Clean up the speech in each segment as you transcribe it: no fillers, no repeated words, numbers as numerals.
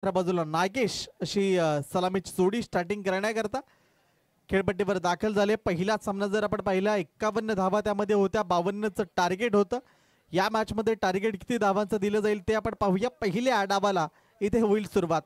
बाजूला नागेश अशी सलामीची जोडी स्टार्टिंग करण्याकरता खेळपट्टीवर दाखल झाले। पहिला सामना जर आपण पाहिला 51 धावा त्यामध्ये होत्या, 52चं टार्गेट होतं। या मॅच मध्ये टार्गेट किती धावांचं दिलं जाईल ते आपण पाहूया। पहिल्या डावाला इथे होईल सुरुवात।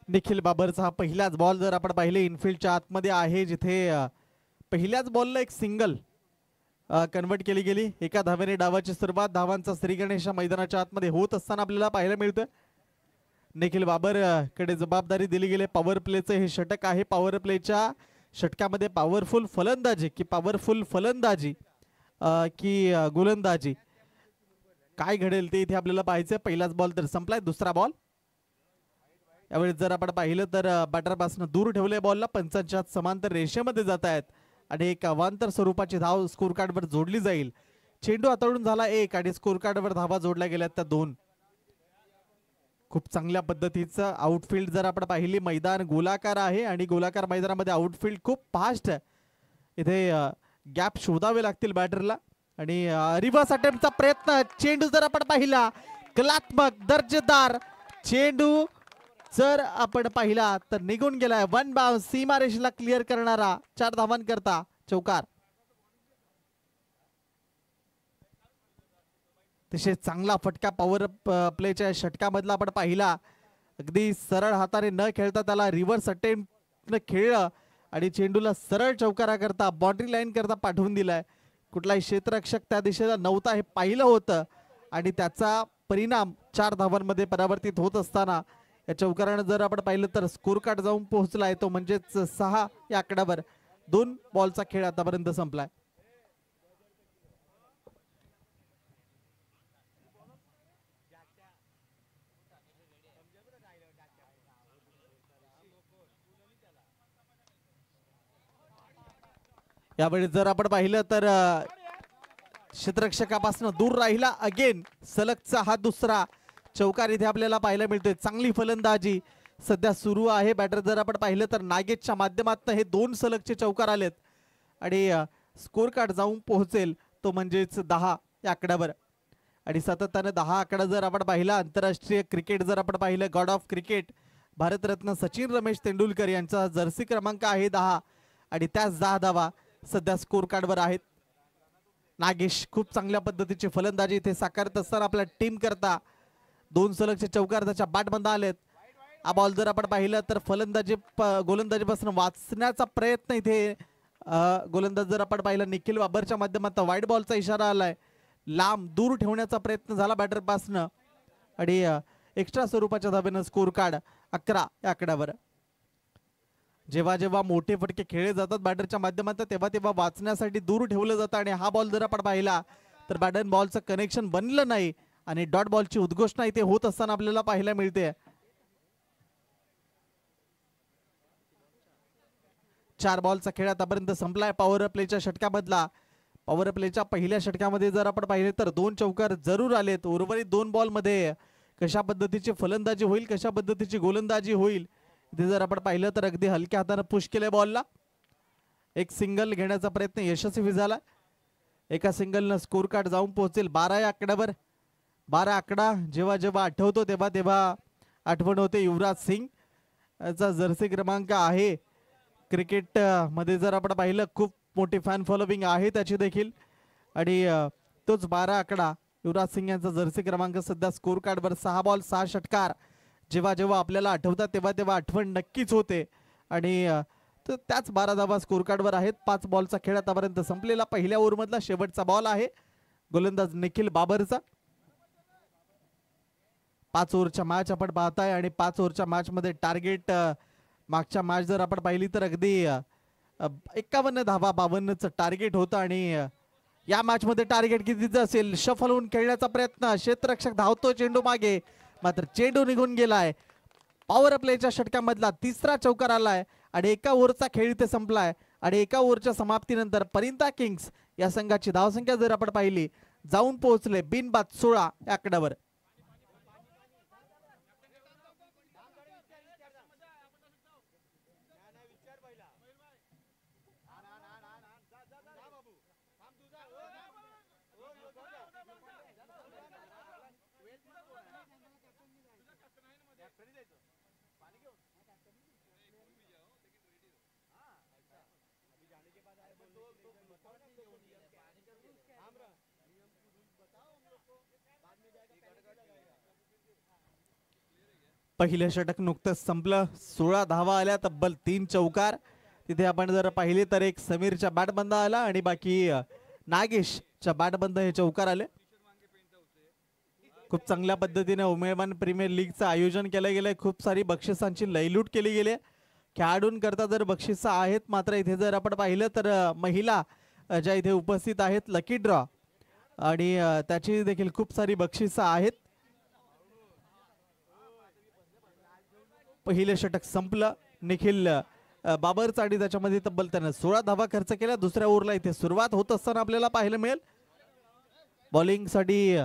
निखिल बाबरचा हा पहिलाच बॉल जर आपण पाहिले इनफिल्डच्या आतमध्ये आहे, जिथे पहिल्याच बॉलला एक सिंगल कन्वर्ट केली गेली। एका धावेने डावाची सुरुवात। धावांचा श्री गणेश मैदानाच्या आतमध्ये होत असताना आपल्याला पाहायला मिळतं। निखिल बाबर कडे जबाबदारी दिली गेली। पॉवर प्लेचं हे षटक आहे। पॉवर प्लेच्या षटकामध्ये पॉवरफुल फलंदाजी की गोलंदाजी काय घडेल ते इथे आपल्याला पाहायचं। पहिलाच बॉल तर संपलाय। दुसरा बॉल यावेळी जर आपण पाहिलं तर बॅटरपासून दूर ठेवले बॉलला। पंचांच्या समांतर रेषेमध्ये जात आहेत आणि एक अवांतर स्वरूपाची धाव स्कोर कार्डवर जोडली जाईल। चेंडू हाताळून झाला 1 आणि स्कोर कार्डवर धावा जोडल्या गेल्या त्या 2। खूप चांगल्या पद्धतीचं आउटफील्ड जर आपण पाहिली, मैदान गोलाकार आहे आणि गोलाकार मैदानामध्ये आउटफील्ड खूप फास्ट इथे गॅप शोधावे लागतील बॅटरला। आणि रिव्हर्स अटेम्प्टचा प्रयत्न, चेंडू जर आपण पाहिला कलात्मक दर्जेदार चेंडू जर आपण पाहिला तर निघून गेलाय। 1 बाउन्स सीमारेषेला क्लिअर करणारा 4 धावांकरता चौकार। तसे चांगला फटका पॉवर प्लेच्या षटकामधला आपण पाहिला। अगदी सरळ हाताने न खेळता त्याला रिव्हर्स अटेम्प्ट खेळलं आणि चेंडूला सरळ चौकारा करता बाउंड्री लाईन करता पाठवून दिलाय। कुठलाही क्षेत्ररक्षक त्या दिशेला नव्हता हे पाहिलं होतं आणि त्याचा परिणाम 4 धावांमध्ये परावर्तित होत असताना या चौकारानं जर आपण पाहिलं तर स्कोर कार्ड जाऊन पोहोचलाय तो म्हणजेच 6 या आकड्यावर 2 बॉलचा खेळ आतापर्यंत संपलाय। यावेळी जर आपण पाहिलं तर क्षेत्ररक्षकापासून दूर राहिला। अगेन सलगचा हा दुसरा चौकार इथे आपल्याला पाहायला मिळतोय। चांगली फलंदाजी सध्या सुरू आहे। बॅटर जर आपण पाहिलं तर नागेशच्या माध्यमातून हे 2 सलगचे चौकार आलेत आणि स्कोर कार्ड जाऊन पोहोचेल तो म्हणजेच 10 या आकड्यावर। आणि सातत्याने 10 आकडा जर आपण पाहिला, आंतरराष्ट्रीय क्रिकेट जर आपण पाहिलं, God of cricket Bharat Ratna Sachin Ramesh Tendulkar यांचा जर्सी क्रमांक आहे 10 आणि त्याच 10 धावा सध्या स्कोर कार्डवर आहेत। नागेश खूप चांगल्या पद्धतीची फलंदाजी इथे साकारत असताना आपल्या टीम करता 2 सलगचे चौकार त्याच्या बॅटमध्ये आलेत। हा बॉल जर आपण पाहिलं तर गोलंदाजीपासून वाचण्याचा प्रयत्न इथे गोलंदाज जर आपण पाहिलं निखिल बाबरच्या माध्यमातून वाईड बॉलचा इशारा आलाय। लांब दूर ठेवण्याचा प्रयत्न झाला बॅटरपासून आणि एक्स्ट्रा स्वरूपाच्या धावेनं स्कोर कार्ड 11 या आकड्यावर। जेव्हा जेव्हा मोठे फटके खेळले जातात बॅटरच्या माध्यमातून तेव्हा वाचण्यासाठी दूर ठेवलं जातं आणि हा बॉल जर आपण पाहिला तर बॅट बॉलचं कनेक्शन बनलं नाही आणि डॉट बॉलची उद्घोषणा इथे होत असताना आपल्याला पाहायला मिळते। 4 बॉलचा खेळ आतापर्यंत संपलाय पॉवर प्लेच्या षटकामधला। पॉवर प्लेच्या पहिल्या षटकामध्ये जर आपण पाहिले तर 2 चौकार जरूर आलेत। उर्वरित 2 बॉल मध्ये कशा पद्धतीची फलंदाजी होईल, कशा पद्धतीची गोलंदाजी होईल इथे जर आपण पाहिलं तर अगदी हलक्या हाताने पुश केले बॉलला। एक सिंगल घेण्याचा प्रयत्न यशस्वी झाला। एका सिंगलनं स्कोर कार्ड जाऊन पोहोचेल 12 या आकड्यावर। 12 आकडा जेव्हा जेव्हा आठवतो तेव्हा आठवण होते युवराज सिंग याचा जर्सी क्रमांक आहे। क्रिकेट मध्ये जर आपण पाहिलं खूप मोठी फॅन फॉलोविंग आहे त्याची देखील आणि तोच 12 आकडा युवराज सिंग यांचा जर्सी क्रमांक सध्या स्कोर कार्डवर। 6 बॉल 6 षटकार जेव्हा जेव्हा आपल्याला आठवतात तेव्हा आठवण नक्कीच होते आणि त्याच 12 धावा स्कोर कार्डवर आहेत। 5 बॉलचा खेळ आतापर्यंत संपलेला। पहिल्या ओव्हरमधला शेवटचा बॉल आहे गोलंदाज निखिल बाबरचा। 5 ओव्हरच्या मॅच आपण पाहताय आणि 5 ओव्हरच्या मॅच मध्ये टार्गेट मागच्या मॅच जर आपण पाहिली तर अगदी 51 धावा 52चं टार्गेट होतं आणि या मॅच मध्ये टार्गेट कितीचं असेल? शफल होऊन खेळण्याचा प्रयत्न, क्षेत्ररक्षक धावतो चेंडू मागे, मात्र चेंडू निघून गेलाय। पॉवर प्लेच्या षटकामधला 3रा चौकार आलाय आणि एका ओव्हरचा खेळ इथे संपलाय आणि एका ओव्हरच्या समाप्तीनंतर परिंता किंग्स या संघाची धावसंख्या जर आपण पाहिली जाऊन पोहोचले बिनबाद 16 या आकड्यावर. पहिलं षटक नुकतंच संपलं. 16 धावा आल्या, तब्बल 3 चौकार. तिथे आपण जर पाहिले तर एक समीरच्या बॅटबंद आला आणि बाकी नागेशच्या बॅटबंद हे चौकार आले. खूप चांगल्या पद्धतीने उमेदवार प्रीमियर लीगचं आयोजन केलं गेलंय. खूप सारी बक्षिसांची लयलूट केली गेली. खेळाडूंकरता जर बक्षिसं आहेत, मात्र इथे जर आपण पाहिलं तर महिला ज्या इथे उपस्थित आहेत लकी ड्रॉ आणि त्याची देखील खूप सारी बक्षिसं आहेत. पहिले षटक संपलं. निखिल बाबरचा आणि त्याच्यामध्ये तब्बल त्यानं 16 धावा खर्च केल्या. दुसऱ्या ओव्हरला इथे सुरुवात होत असताना आपल्याला पाहायला मिळेल बॉलिंग साठी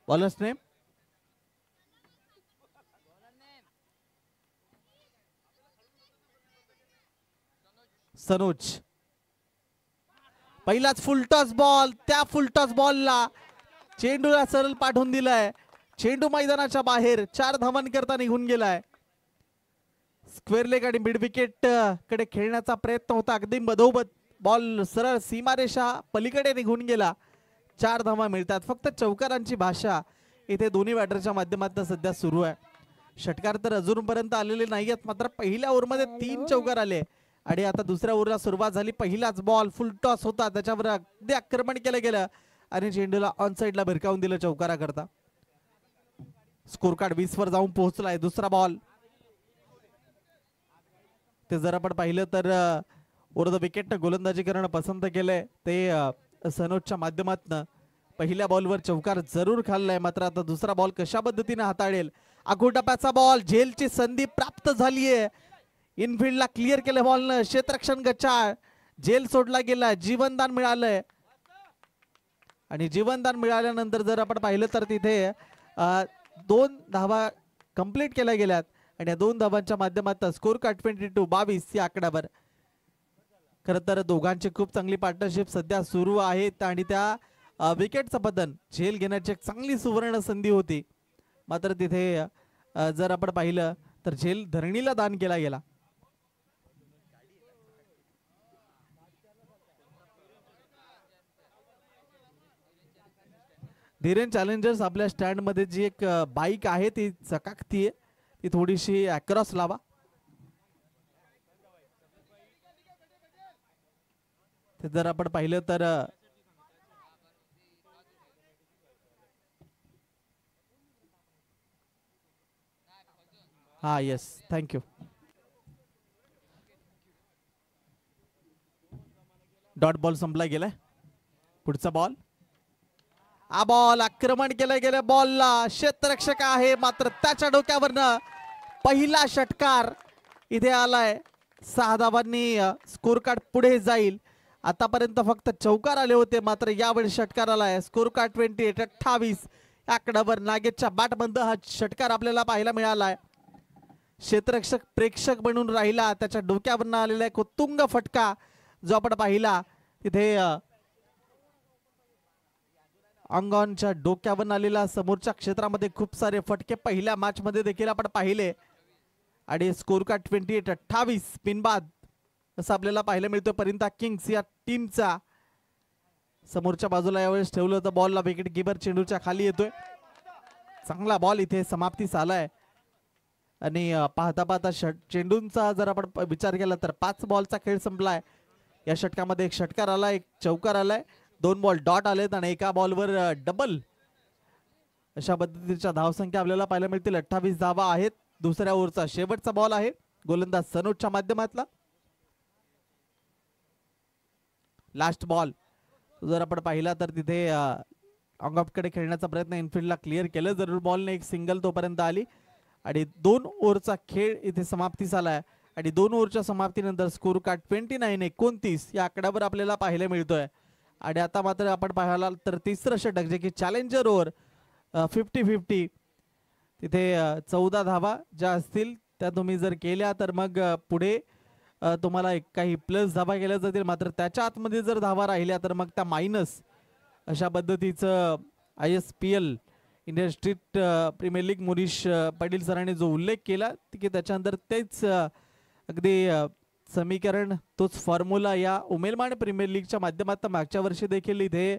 बॉलर्स नेम सनोज. पहिलाच फुलटॉस बॉल, त्या फुलटॉस बॉलला चेंडूला सरळ पाठवून दिलाय. चेंडू मैदानाच्या बाहेर 4 धावांकरता निघून गेलाय. स्क्वेअर लेग आणि मिड विकेट कडे खेळण्याचा प्रयत्न होता. अगदी मधोमध बॉल सरळ सीमारेषा पलीकडे निघून गेला. 4 धावा मिळतात. फक्त चौकारांची भाषा इथे दोन्ही बॅटरच्या माध्यमातून सध्या सुरू आहे. षटकार तर अजूनपर्यंत आलेले नाहीयेत, मात्र पहिल्या ओव्हरमध्ये 3 चौकार आले आणि आता दुसऱ्या ओव्हरला सुरुवात झाली. पहिलाच बॉल फुल टॉस होता, त्याच्यावर अगदी आक्रमण केलं गेलं आणि चेंडूला ऑन साइडला भिरकावून दिलं चौकारा करता. स्कोर कार्ड 20 वर जाऊन पोहोचलाय. दुसरा बॉल ते जर आपण पाहिलं तर ओव्हर द विकेट गोलंदाजी करणं पसंत केलंय ते सनोजच्या माध्यमातून. पहिल्या बॉलवर चौकार जरूर खाल्लाय, मात्र आता दुसरा बॉल कशा पद्धतीने हाताळेल. आखोटप्प्याचा बॉल, झेलची संधी प्राप्त झालीये. इनफिल्डला क्लिअर केलं बॉलनं. क्षेत्ररक्षण गचाळ, झेल सोडला गेला. जीवनदान मिळालंय आणि जीवनदान मिळाल्यानंतर जर आपण पाहिलं तर तिथे 2 धावा कंप्लीट केल्या गेल्यात आणि या 2 धावांच्या माध्यमातून स्कोर कार्ड 22 या आकड्यावर. खर तर दोघांची खूप चांगली पार्टनरशिप सध्या सुरू आहेत आणि त्या विकेटचं पतन झेल घेण्याची एक चांगली सुवर्ण संधी होती, मात्र तिथे जर आपण पाहिलं तर झेल धरणीला दान केला गेला. धीरेन चॅलेंजर्स आपल्या स्टँड मध्ये जी एक बाईक आहे ती चकाकतीये, ती थोडीशी अक्रॉस लावा. ते जर आपण पाहिलं तर हा येस थँक्यू. डॉट बॉल संपला गेलाय. पुढचा बॉल, हा बॉल आक्रमण केलं गेलं बॉलला. क्षेत्ररक्षक आहे, मात्र त्याच्या डोक्यावरनं पहिला षटकार इथे आलाय. 6 धावांनी स्कोर कार्ड पुढे जाईल. आतापर्यंत फक्त चौकार आले होते, मात्र यावेळी षटकार आलाय. स्कोर कार्ड 28 या आकड्यावर नागेशच्या बॅटबंद हा षटकार आपल्याला पाहायला मिळालाय. क्षेत्ररक्षक प्रेक्षक बनून राहिला. त्याच्या डोक्यावरनं आलेला एक उत्तुंग फटका जो आपण पाहिला तिथे अंगॉनच्या डोक्यावर आलेला. समोरच्या क्षेत्रामध्ये खूप सारे फटके पहिल्या मॅच मध्ये देखील आपण पाहिले आणि स्कोर कार्ड 28 पिनबाद असं आपल्याला पाहायला मिळतं. परिंता किंग्स या टीमचा समोरच्या बाजूला यावेळेस ठेवलं होतं बॉलला. विकेट कीपर चेंडूच्या खाली येतोय. चांगला बॉल इथे समाप्तीस आलाय आणि पाहता पाहता चेंडूंचा जर आपण विचार केला तर 5 बॉलचा खेळ संपलाय. या षटकामध्ये एक षटकार आलाय, एक चौकार आलाय, 2 बॉल डॉट आलेत आणि एका बॉलवर डबल. अशा पद्धतीच्या धावसंख्या आपल्याला पाहायला मिळतील. 28 धावा आहेत. दुसऱ्या ओव्हरचा शेवटचा बॉल आहे गोलंदाज सनोजच्या माध्यमातला. लास्ट बॉल जर आपण पाहिला तर तिथे ऑफ कडे खेळण्याचा प्रयत्न, इनफिल्डला क्लिअर केलं जरूर बॉलने. एक सिंगल तोपर्यंत आली, आणि 2 ओव्हरचा खेळ इथे समाप्तीस आलाय आणि 2 ओव्हरच्या समाप्तीनंतर स्कोर कार्ड 29-29 या आकड्यावर आपल्याला पाहायला मिळतोय. आणि आता मात्र आपण पाहायला तर तिसरं षटक जे की चॅलेंजर ओव्हर 50-50 तिथे 14 धावा ज्या असतील त्या तुम्ही जर केल्या तर मग पुढे तुम्हाला काही प्लस धावा केल्या जातील. मात्र त्याच्या आतमध्ये जर धावा राहिल्या तर मग त्या मायनस अशा पद्धतीचं ISPL Indian street premier league Munish Patil सरांनी जो उल्लेख केला की त्याच्यानंतर तेच अगदी समीकरण तोच फॉर्म्युला या उमेलमान प्रीमियर लीगच्या माध्यमातून मागच्या वर्षी देखील इथे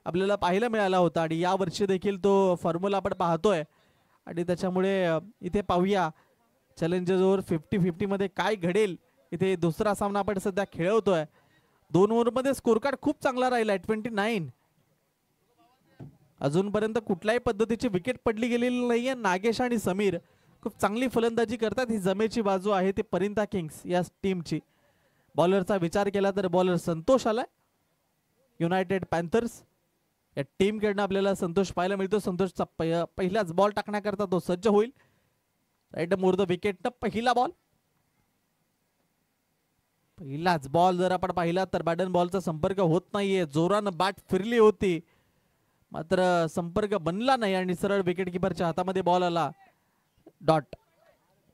आपल्याला पाहायला मिळाला होता आणि या वर्षी देखील तो फॉर्म्युला आपण पाहतोय. आणि त्याच्यामुळे इथे पाहूया चॅलेंजर्स ओव्हर 50-50 मध्ये काय घडेल. इथे दुसरा सामना आपण सध्या खेळवतोय. 2 ओव्हरमध्ये स्कोर कार्ड खूप चांगला राहिला 29. अजूनपर्यंत कुठल्याही पद्धतीची विकेट पडली गेलेली नाहीये. नागेश आणि समीर खूप चांगली फलंदाजी करतात. ही जमेची बाजू आहे ती परिंदा किंग्स या टीमची. बॉलरचा विचार केला तर बॉलर संतोष आलाय युनायटेड पॅन्थर्स या टीम कडनं आपल्याला संतोष पाहायला मिळतो. संतोषचा पहिलाच बॉल टाकण्याकरता तो सज्ज होईल. राईट मोर द विकेट पहिला बॉल. पहिलाच बॉल जर आपण पाहिला तर बॅटन बॉलचा संपर्क होत नाहीये. जोरानं बॅट फिरली होती मात्र संपर्क बनला नाही आणि सरळ विकेट किपरच्या हातामध्ये बॉल आला. डॉट.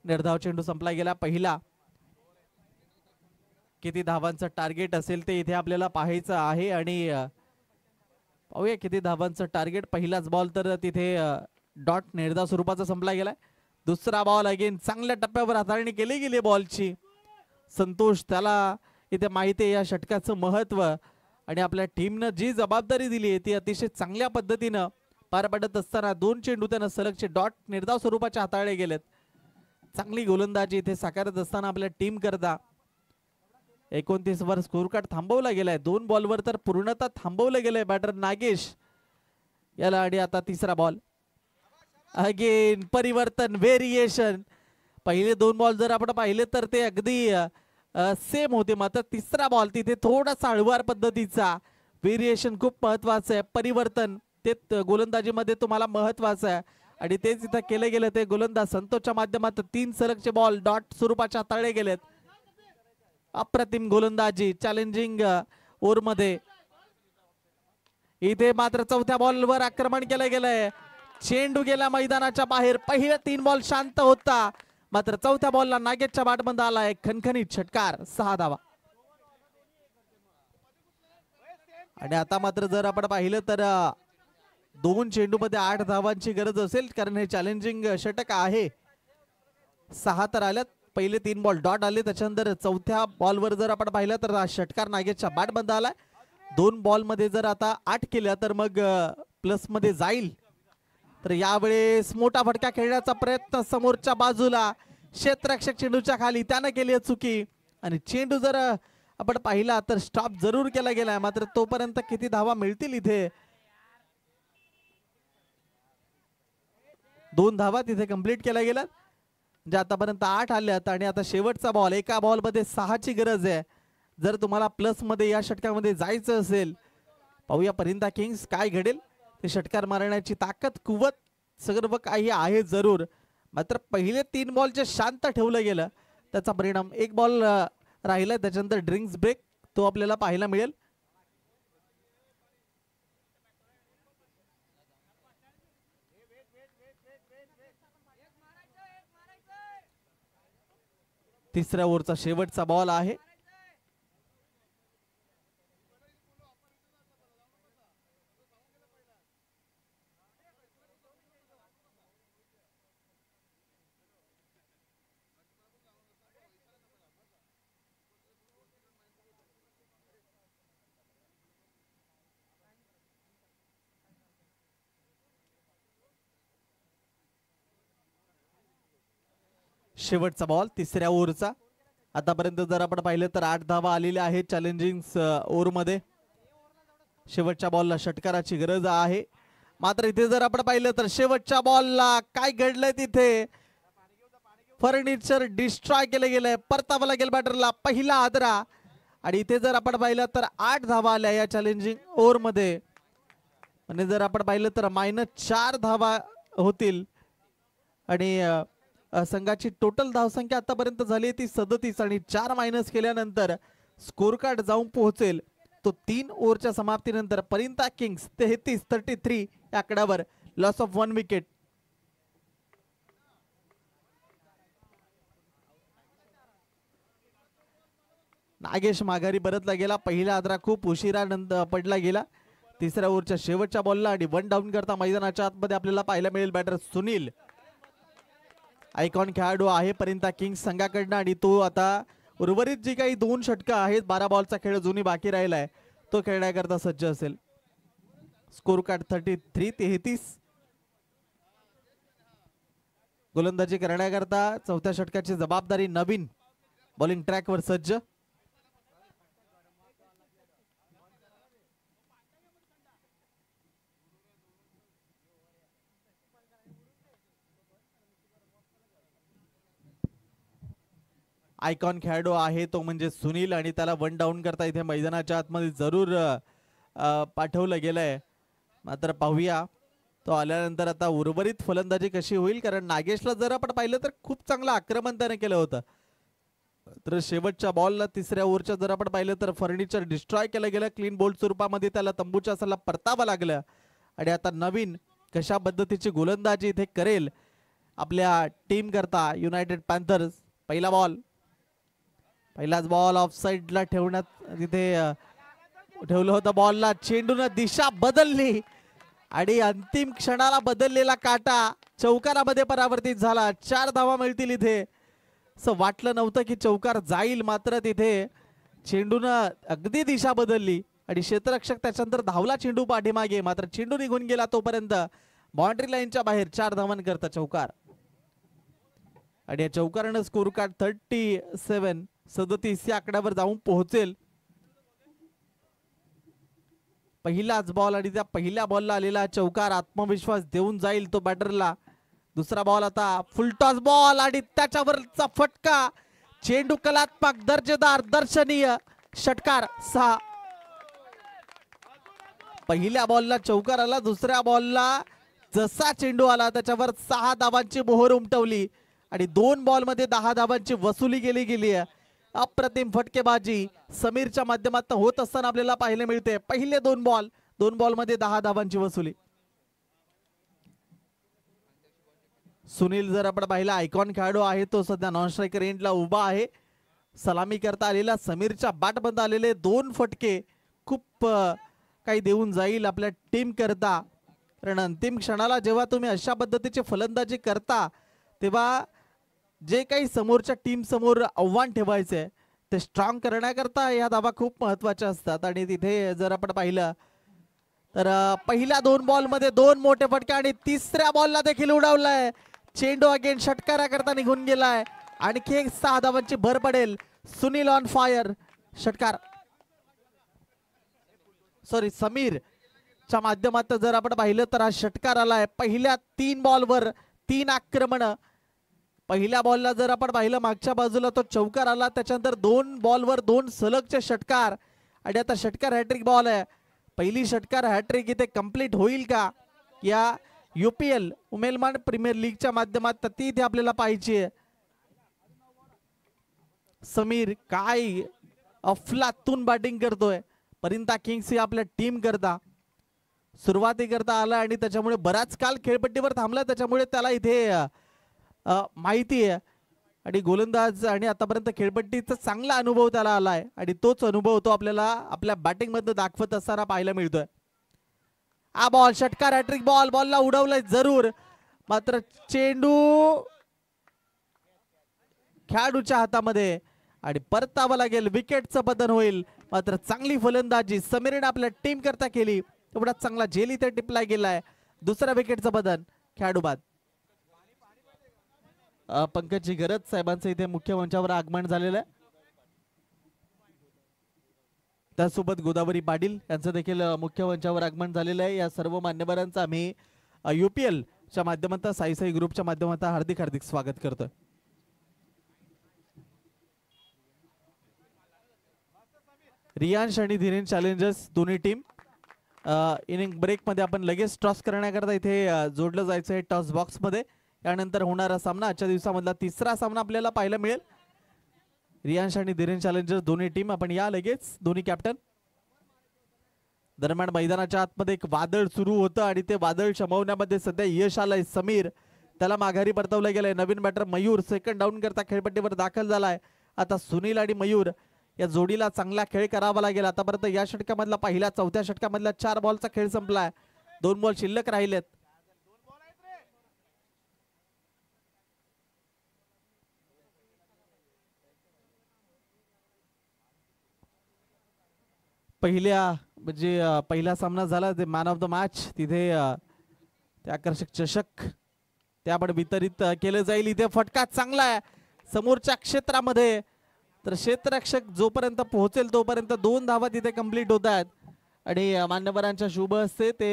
निर्धाव चेंडू संपला गेला पहिला. किती धावांचं टार्गेट असेल ते इथे आपल्याला पाहायचं आहे आणि पाहूया किती धावांचं टार्गेट. पहिलाच बॉल तर तिथे डॉट निर्धाव स्वरूपाचा संपला गेलाय. दुसरा बॉल अगेन चांगल्या टप्प्यावर हाताळणी केली गेली बॉलची. संतोष त्याला इथे माहिती आहे या षटकाचं महत्व आणि आपल्या टीमनं जी जबाबदारी दिली आहे ती अतिशय चांगल्या पद्धतीनं पार पडत असताना 2 चेंडू त्यानं सलगचे डॉट निर्धाव स्वरूपाचे हाताळले गेलेत. चांगली गोलंदाजी इथे साकारत असताना आपल्या टीम करता 29 वर स्कोर कार्ड थांबवला गेलाय. 2 बॉलवर तर पूर्णतः थांबवलं गेलंय बॅटर नागेश याला. आणि आता तिसरा बॉल अगेन परिवर्तन व्हेरिएशन. पहिले 2 बॉल जर आपण पाहिले तर ते अगदी सेम होते मात्र तिसरा बॉल तिथे थोडासा हळुवार पद्धतीचा. व्हेरिएशन खूप महत्वाचं आहे. परिवर्तन ते गोलंदाजीमध्ये तुम्हाला महत्वाचं आहे आणि तेच इथं केले गेले. ते गोलंदाज संतोषच्या माध्यमातून 3 सलगचे बॉल डॉट स्वरूपाचे हाताळले गेलेत. अप्रतिम गोलंदाजी चॅलेंजिंग ओव्हर मध्ये. इथे मात्र चौथ्या बॉलवर आक्रमण केलं गेलंय. चेंडू गेला मैदानाच्या बाहेर. पहिले 3 बॉल शांत होता मात्र चौथ्या बॉलला नागेशच्या बॅटमध्ये आला एक खणखणीत षटकार. 6 धावा. आणि आता मात्र जर आपण पाहिलं तर 2 चेंडू मध्ये 8 धावांची गरज असेल कारण हे चॅलेंजिंग षटक आहे. 6 तर आल्यात. पहिले 3 बॉल डॉट आले त्याच्यानंतर चौथ्या बॉलवर जर आपण पाहिलं तर षटकार नागेशच्या बॅट मध्ये आलाय. 2 बॉल मध्ये जर आता 8 केल्या तर मग प्लस मध्ये जाईल. तर यावेळेस मोठा फटका खेळण्याचा प्रयत्न समोरच्या बाजूला क्षेत्ररक्षक चेंडूच्या खाली त्यानं केली चुकी आणि चेंडू जर आपण पाहिला तर स्टॉप जरूर केला गेलाय मात्र तोपर्यंत किती धावा मिळतील इथे. 2 धावा तिथे कंप्लीट केल्या गेल्यात म्हणजे आतापर्यंत 8 आल्यात आणि आता शेवटचा बॉल. एका बॉल मध्ये 6 ची गरज आहे जर तुम्हाला प्लस मध्ये या षटकामध्ये जायचं असेल. पाहूया परिंदा किंग्स काय घडेल. ते षटकार मारण्याची ताकद कुवत सर्व काही आहे जरूर मात्र पहिले 3 बॉल जे शांत ठेवलं गेलं त्याचा परिणाम. 1 बॉल राहिला त्याच्यानंतर ड्रिंक्स ब्रेक तो आपल्याला पाहायला मिळेल. तिसऱ्या ओव्हरचा शेवटचा बॉल आहे. शेवटचा बॉल तिसऱ्या ओव्हरचा. आतापर्यंत जर आपण पाहिलं तर 8 धावा आलेल्या आहेत चॅलेंजिंग ओव्हर मध्ये. शेवटच्या बॉलला षटकाराची गरज आहे मात्र इथे जर आपण पाहिलं तर शेवटच्या बॉलला काय घडलंय तिथे फर्निचर डिस्ट्रॉय केलं गेलंय. परतावा लागेल बॅटरला पहिला आदरा आणि इथे जर आपण पाहिलं तर 8 धावा आल्या या चॅलेंजिंग ओव्हर मध्ये म्हणजे जर आपण पाहिलं तर -4 धावा होतील आणि संघाची टोटल धावसंख्या आतापर्यंत झाली ती 37 आणि 4 मायनस केल्यानंतर स्कोर कार्ड जाऊन पोहोचेल तो 3 ओव्हरच्या समाप्तीनंतर परिंता किंग्स 33-33 या आकड्यावर लॉस ऑफ 1 विकेट. नागेश माघारी परतला गेला. पहिला आदरा खूप उशिरा पडला गेला. तिसऱ्या ओव्हरच्या शेवटच्या बॉलला आणि 1 डाऊन करता मैदानाच्या आतमध्ये आपल्याला पाहायला मिळेल बॅटर सुनील. आयकॉन खेळाडू आहे परिंता किंग्स संघाकडनं आणि तो आता उर्वरित जी काही 2 षटकं आहेत 12 बॉलचा खेळ जुनी बाकी राहिलाय तो खेळण्याकरता सज्ज असेल. Score card 33-33. गोलंदाजी करण्याकरता चौथ्या षटकाची जबाबदारी नवीन बॉलिंग ट्रॅकवर सज्ज. आयकॉन खेळाडू आहे तो म्हणजे सुनील आणि त्याला 1 डाऊन करता इथे मैदानाच्या आतमध्ये जरूर पाठवलं गेलंय. मात्र पाहूया तो आल्यानंतर आता उर्वरित फलंदाजी कशी होईल, कारण नागेशला जर आपण पाहिलं तर खूप चांगलं आक्रमण त्याने केलं होतं. तर शेवटच्या बॉलला तिसऱ्या ओव्हरच्या जर आपण पाहिलं तर फर्निचर डिस्ट्रॉय केलं गेलं. क्लीन बोल्ड स्वरूपामध्ये त्याला तंबूच्या असाला परतावं लागलं आणि आता नवीन कशा पद्धतीची गोलंदाजी इथे करेल आपल्या टीम करता युनायटेड पॅन्थर्स. पहिलाच बॉल ऑफ साइडला ठेवण्यात तिथे ठेवलं होतं. बॉलला चेंडून दिशा बदलली आणि अंतिम क्षणाला बदललेला काटा चौकारामध्ये परावर्तित झाला. 4 धावा मिळतील इथे. असं वाटलं नव्हतं की चौकार जाईल, मात्र तिथे चेंडून अगदी दिशा बदलली आणि क्षेत्ररक्षक त्याच्यानंतर धावला चेंडू पाठीमागे, मात्र चेंडू निघून गेला तोपर्यंत बाउंड्री लाईनच्या बाहेर 4 धावांन करता चौकार. आणि या चौकारानं स्कोर कार्ड 37 या आकड्यावर जाऊन पोहोचेल. पहिलाच बॉल आणि त्या पहिल्या बॉलला आलेला चौकार आत्मविश्वास देऊन जाईल तो बॅटरला. दुसरा बॉल आता फुलटॉस बॉल आणि त्याच्यावरचा फटका. चेंडू कलात्मक, दर्जेदार, दर्शनीय षटकार 6. पहिल्या बॉलला चौकार आला, दुसऱ्या बॉलला जसा चेंडू आला त्याच्यावर 6 धावांची मोहर उमटवली आणि 2 बॉलमध्ये 10 धावांची वसुली गेली आहे. अप्रतिम फटकेबाजी समीरच्या माध्यमातून होत असताना आपल्याला पाहायला मिळते. पहिले 2 बॉलमध्ये 10 धावांची वसुली. सुनील जर आपण पाहिला आयकॉन खेळाडू आहे तो सध्या नॉन स्ट्रायकर एंडला उभा आहे. सलामी करता आलेला समीरच्या बॅटमध्ये आलेले 2 फटके खूप काही देऊन जाईल आपल्या टीम करता, कारण अंतिम क्षणाला जेव्हा तुम्ही अशा पद्धतीची फलंदाजी करता तेव्हा जे काही समोरच्या टीम समोर आव्हान ठेवायचे ते स्ट्रॉंग करण्याकरता या धावा खूप महत्वाच्या असतात. आणि तिथे जर आपण पाहिलं तर पहिल्या 2 बॉलमध्ये 2 मोठे फटके आणि तिसऱ्या बॉलला देखील उडवलाय. चेंडू अगेन षटकाराकरता निघून गेलाय. आणखी 6 धावांची भर पडेल. Sunil on fire. षटकार समीरच्या माध्यमातून जर आपण पाहिलं तर हा षटकार आलाय. पहिल्या 3 बॉलवर 3 आक्रमण. पहिल्या बॉलला जर आपण पाहिलं मागच्या बाजूला तो चौकार आला, त्याच्यानंतर 2 बॉलवर 2 सलगचे षटकार आणि आता षटकार हॅट्रिक बॉल आहे. पहिली षटकार हॅट्रिक इथे कंप्लीट होईल का या UPL उमेलमान प्रीमियर लीगच्या माध्यमातून ती इथे आपल्याला पाहिजे. समीर काय अफलातून बॅटिंग करतोय. परिंता किंग्स ही आपल्या टीम करता सुरुवाती करता आला आणि त्याच्यामुळे बराच काल खेळपट्टीवर थांबला, त्याच्यामुळे त्याला इथे माहिती आहे आणि गोलंदाज आणि आतापर्यंत खेळपट्टीचा चांगला अनुभव त्याला आलाय आणि तोच अनुभव तो आपल्याला आपल्या बॅटिंग मध्ये दाखवत असताना पाहायला मिळतोय. हा बॉल षटकार हॅट्रिक बॉल. बॉलला उडवलाय जरूर, मात्र चेंडू खेळाडूच्या हातामध्ये आणि परतावा लागेल. विकेटचं पतन होईल, मात्र चांगली फलंदाजी समीरने आपल्या टीम करता केली. एवढा चांगला झेल इथे टिपला गेलाय. दुसऱ्या विकेटचं पतन खेळाडू बाद. पंकजी गरज साहेबांचं इथे मुख्य मंचावर आगमन झालेलं आहे. त्यासोबत गोदावरी पाटील यांचं देखील मुख्य मंचावर आगमन झालेलं आहे. या सर्व मान्यवरांचं आम्ही UPL च्या माध्यमातून साई ग्रुपच्या माध्यमातून हार्दिक स्वागत करतोय. रियांश आणि धीरेन चॅलेंजर्स दोन्ही टीम इनिंग ब्रेक मध्ये आपण लगेच टॉस करण्याकरता इथे जोडलं जायचं आहे टॉस बॉक्स मध्ये. यानंतर होणारा सामना आजच्या दिवसामधला तिसरा सामना आपल्याला पाहायला मिळेल. रियांश आणि धीरेन चॅलेंजर्स दोन्ही टीम. आपण या लगेच दोन्ही कॅप्टन. दरम्यान मैदानाच्या आतमध्ये एक वादळ सुरू होतं आणि ते वादळ शमवण्यामध्ये सध्या यश आलंय. समीर त्याला माघारी परतवलं गेलंय. नवीन बॅटर मयूर सेकंड डाऊन करता खेळपट्टीवर दाखल झालाय. आता सुनील आणि मयूर या जोडीला चांगला खेळ करावा लागेल. आतापर्यंत या षटकामधला पहिल्या चौथ्या षटकामधला 4 बॉलचा खेळ संपलाय. 2 बॉल शिल्लक राहिलेत. पहिला सामना झाला ते मॅन ऑफ द मॅच. तिथे ते आकर्षक चषक त्याकडे वितरित केलं जाईल. इथे फटका चांगला आहे समोरच्या क्षेत्रामध्ये. तर क्षेत्ररक्षक जोपर्यंत पोहोचेल तोपर्यंत 2 धावा तिथे कंप्लीट होत आहेत. आणि मान्यवरांच्या शुभ हस्ते ते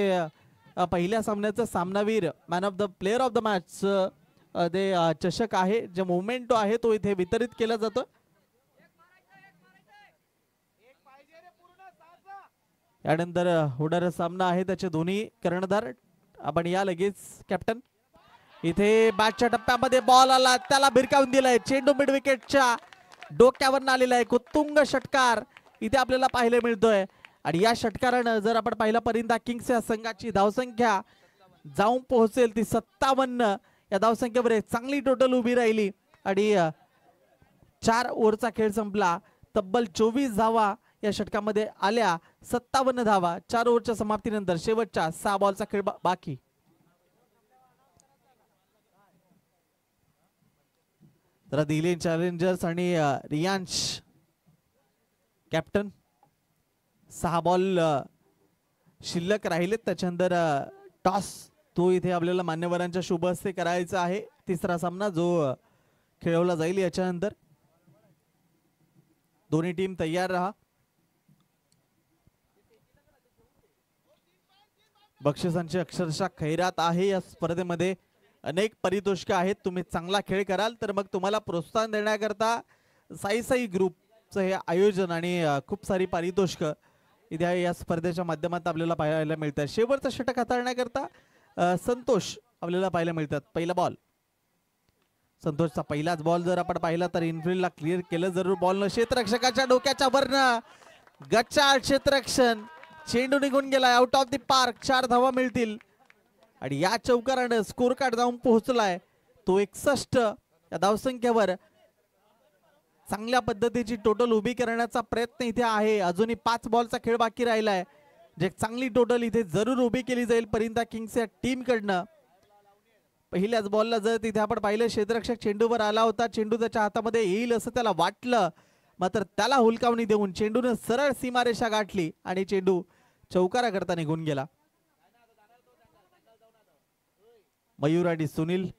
पहिल्या सामन्याचं सामनावीर man of the player of the match ते चषक आहे जे मोमेंटो आहे तो इथे वितरित केला जातो. यानंतर होणारा सामना आहे त्याचे दोन्ही कर्णधार. आपण या लगेच कॅप्टन. इथे बॅटच्या टप्प्यामध्ये बॉल आला त्याला भिरकावून दिलाय. चेंडू मिड विकेटच्या डोक्यावर आलेला आहे. उत्तुंग षटकार इथे आपल्याला पाहायला मिळतोय. आणि या षटकारानं जर आपण पाहिला परिंदा किंग्स या संघाची धावसंख्या जाऊन पोहोचेल ती 57. या धावसंख्येवर चांगली टोटल उभी राहिली आणि 4 ओव्हरचा खेळ संपला. तब्बल 24 धावा या षटकामध्ये आल्या. 57 धावा 4 ओव्हरच्या समाप्तीनंतर. शेवटच्या 6 बॉलचा खेळ बाकी. तर दिल्ली चॅलेंजर्स आणि रियांश कॅप्टन 6 बॉल शिल्लक राहिलेत. त्याच्यानंतर टॉस तो इथे आपल्याला मान्यवरांच्या शुभ हस्ते करायचा आहे. तिसरा सामना जो खेळवला जाईल याच्यानंतर. दोन्ही टीम तयार राहा. बक्षिसांची अक्षरशः खैरात आहे या स्पर्धेमध्ये. अनेक पारितोषिक आहेत. तुम्ही चांगला खेळ कराल तर मग तुम्हाला प्रोत्साहन देण्याकरता साई ग्रुपचं हे आयोजन आणि खूप सारी पारितोषिक इथे या स्पर्धेच्या माध्यमातून आपल्याला पाहायला मिळतात. शेवटचं षटक हाताळण्याकरता संतोष आपल्याला पाहायला मिळतात. पहिला बॉल संतोषचा पहिलाच बॉल जर आपण पाहिला तर इनफिल्डला क्लिअर केलं जरूर. बॉलनं क्षेत्ररक्षकाच्या डोक्याच्या वरनं गच्चा क्षेत्ररक्षण. चेंडू निघून गेलाय आउट ऑफ द पार्क. 4 धावा मिळतील आणि या चौकारानं स्कोर कार्ड जाऊन पोहोचलाय तो 61. या धावसंख्येवर चांगल्या पद्धतीची टोटल उभी करण्याचा प्रयत्न इथे आहे. अजूनही 5 बॉलचा खेळ बाकी राहिलाय. जे चांगली टोटल इथे जरूर उभी केली जाईल परिंदा किंग्स या टीम कडनं. पहिल्याच बॉलला जर तिथे आपण पाहिलं क्षेत्ररक्षक चेंडूवर आला होता. चेंडू त्याच्या हातामध्ये येईल असं त्याला वाटलं मात्र त्याला हुलकावणी देऊन चेंडूने सरळ सीमारेषा गाठली आणि चेंडू चौकारा करता निघून गेला. मयूर आणि सुनील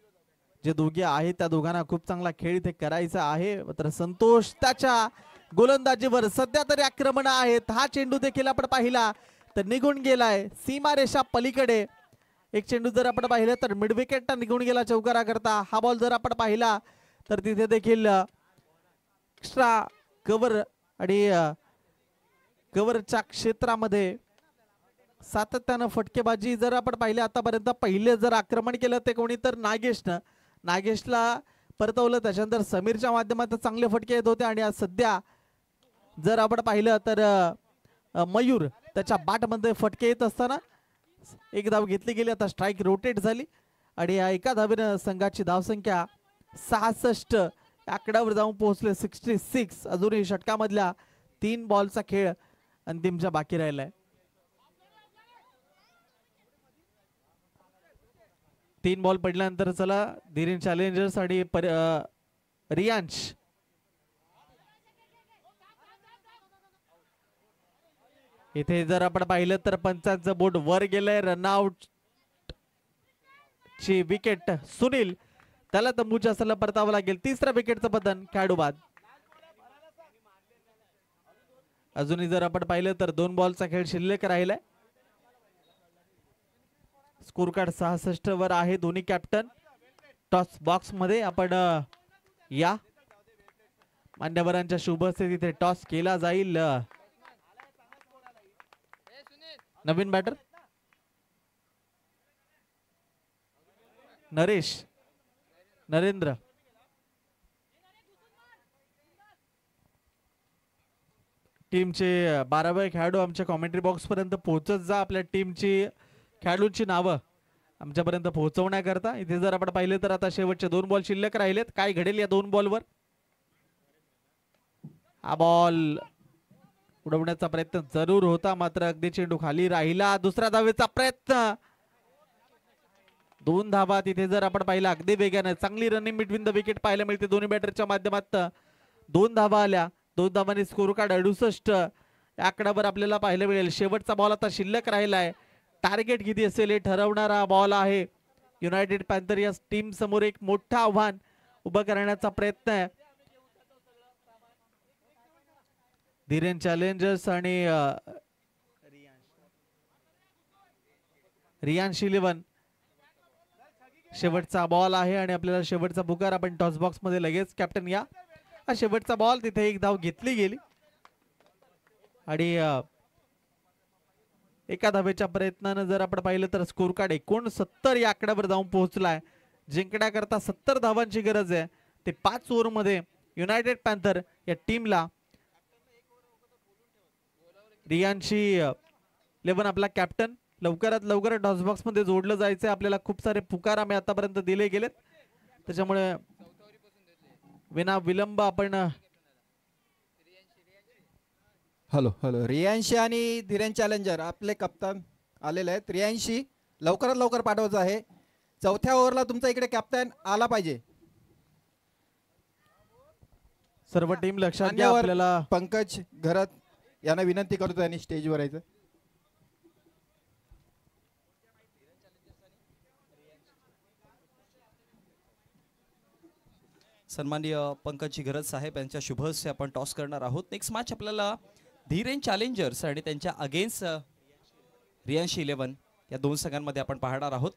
जे दोघे आहेत त्या दोघांना खूप चांगला खेळ इथे करायचा आहे. मात्र संतोष त्याच्या गोलंदाजीवर सध्या तरी आक्रमण आहेत. हा चेंडू देखील आपण पाहिला तर निघून गेलाय सीमारेषा पलीकडे. एक चेंडू जर आपण पाहिलं तर मिड विकेटला निघून गेला चौकारा करता. हा बॉल जर आपण पाहिला तर तिथे देखील एक्स्ट्रा कव्हर आणि कव्हरच्या क्षेत्रामध्ये सातत्यानं फटकेबाजी जर आपण पाहिले. आतापर्यंत पहिले जर आक्रमण केलं ते कोणी तर नागेशला परतवलं. त्याच्यानंतर समीरच्या माध्यमातून चांगले फटके येत होते आणि आज सध्या जर आपण पाहिलं तर मयूर त्याच्या बॅटमध्ये फटके येत असताना एक धाव घेतली गेली. आता स्ट्राईक रोटेट झाली आणि या एका धावेनं संघाची धावसंख्या 66 आकड्यावर जाऊन पोहोचले 66. अजूनही षटकामधल्या 3 बॉलचा खेळ अंतिमच्या बाकी राहिलाय. 3 बॉल पडल्यानंतर चला धीरेन चॅलेंजर्स आणि रियांश इथे जर आपण पाहिलं तर पंचांचं बोट वर गेलंय. रनआउट ची विकेट सुनील त्याला तंबूच्या असला परतावं लागेल. 3रा विकेटचं पतन खेळाडू बाद. अजूनही जर आपण पाहिलं तर 2 बॉलचा खेळ शिल्लक राहिलाय. स्कोर कार्ड 66 वर आहे. दोन्ही कॅप्टन टॉस बॉक्स मध्ये. आपण या मान्यवरांच्या शुभ हस्ते तिथे टॉस केला जाईल. नवीन बॅटर नरेश नरेंद्र टीमचे 12वे खेळाडू आमच्या कॉमेंट्री बॉक्स पर्यंत पोहोचत जा. आपल्या टीमची खेळाडूंची नावं आमच्यापर्यंत पोहोचवण्याकरता. इथे जर आपण पाहिले तर आता शेवटचे 2 बॉल शिल्लक राहिलेत. काय घडेल या 2 बॉलवर? हा बॉल उडवण्याचा प्रयत्न जरूर होता, मात्र अगदी चेंडू खाली राहिला. दुसऱ्या धावेचा प्रयत्न, 2 धावा तिथे जर आपण पाहिला अगदी वेगाने. चांगली रनिंग बिटवीन द विकेट पाहायला मिळते दोन्ही बॅटरच्या माध्यमातून. 2 धावा आल्या, 2 धावांनी स्कोर कार्ड 68 या आकड्यावर आपल्याला पाहायला मिळेल. शेवटचा बॉल आता शिल्लक राहिलाय. टार्गेट किती असेल हे ठरवणारा बॉल आहे. युनायटेड पॅन्थर या टीम समोर एक मोठं आव्हान उभं करण्याचा प्रयत्न आहे. धीरेन चॅलेंजर्स आणि रियांश 11 शेवटचा बॉल आहे आणि आपल्याला शेवटचा पुकार. आपण टॉस बॉक्स मध्ये लगेच कॅप्टन या. हा शेवटचा बॉल, तिथे एक धाव घेतली गेली आणि एका धावेच्या प्रयत्नानं जर आपण पाहिलं तर स्कोर कार्ड 69 या आकड्यावर जाऊन पोहोचलाय. जिंकण्याकरता 70 धावांची गरज आहे. ते 5 ओव्हर मध्ये युनायटेड पॅन्थर या टीमला रियांशी 11 आपला कॅप्टन लवकरात लवकर टॉस बॉक्स मध्ये जोडलं जायचंय. आपल्याला खूप सारे पुकार आम्ही आतापर्यंत दिले गेलेत, त्याच्यामुळे विना विलंब आपण हॅलो रियांशी आणि धीरेन चॅलेंजर आपले कप्तान आलेले आहेत. रियांशी लवकरात लवकर पाठवायचं आहे. 4थ्या ओव्हरला तुमचा इकडे कॅप्टन आला पाहिजे. सर्व टीम लक्षात घ्या. आपल्याला पंकज घरात यांना विनंती करतो आणि स्टेजवर यायचं. सन्माननीय पंकजी घरत साहेब यांच्या शुभ हस्ते आपण टॉस करणार आहोत. नेक्स्ट मॅच आपल्याला धीरेन चॅलेंजर्स आणि त्यांच्या अगेन्स्ट रियांश 11 या 2 संघांमध्ये आपण पाहणार आहोत.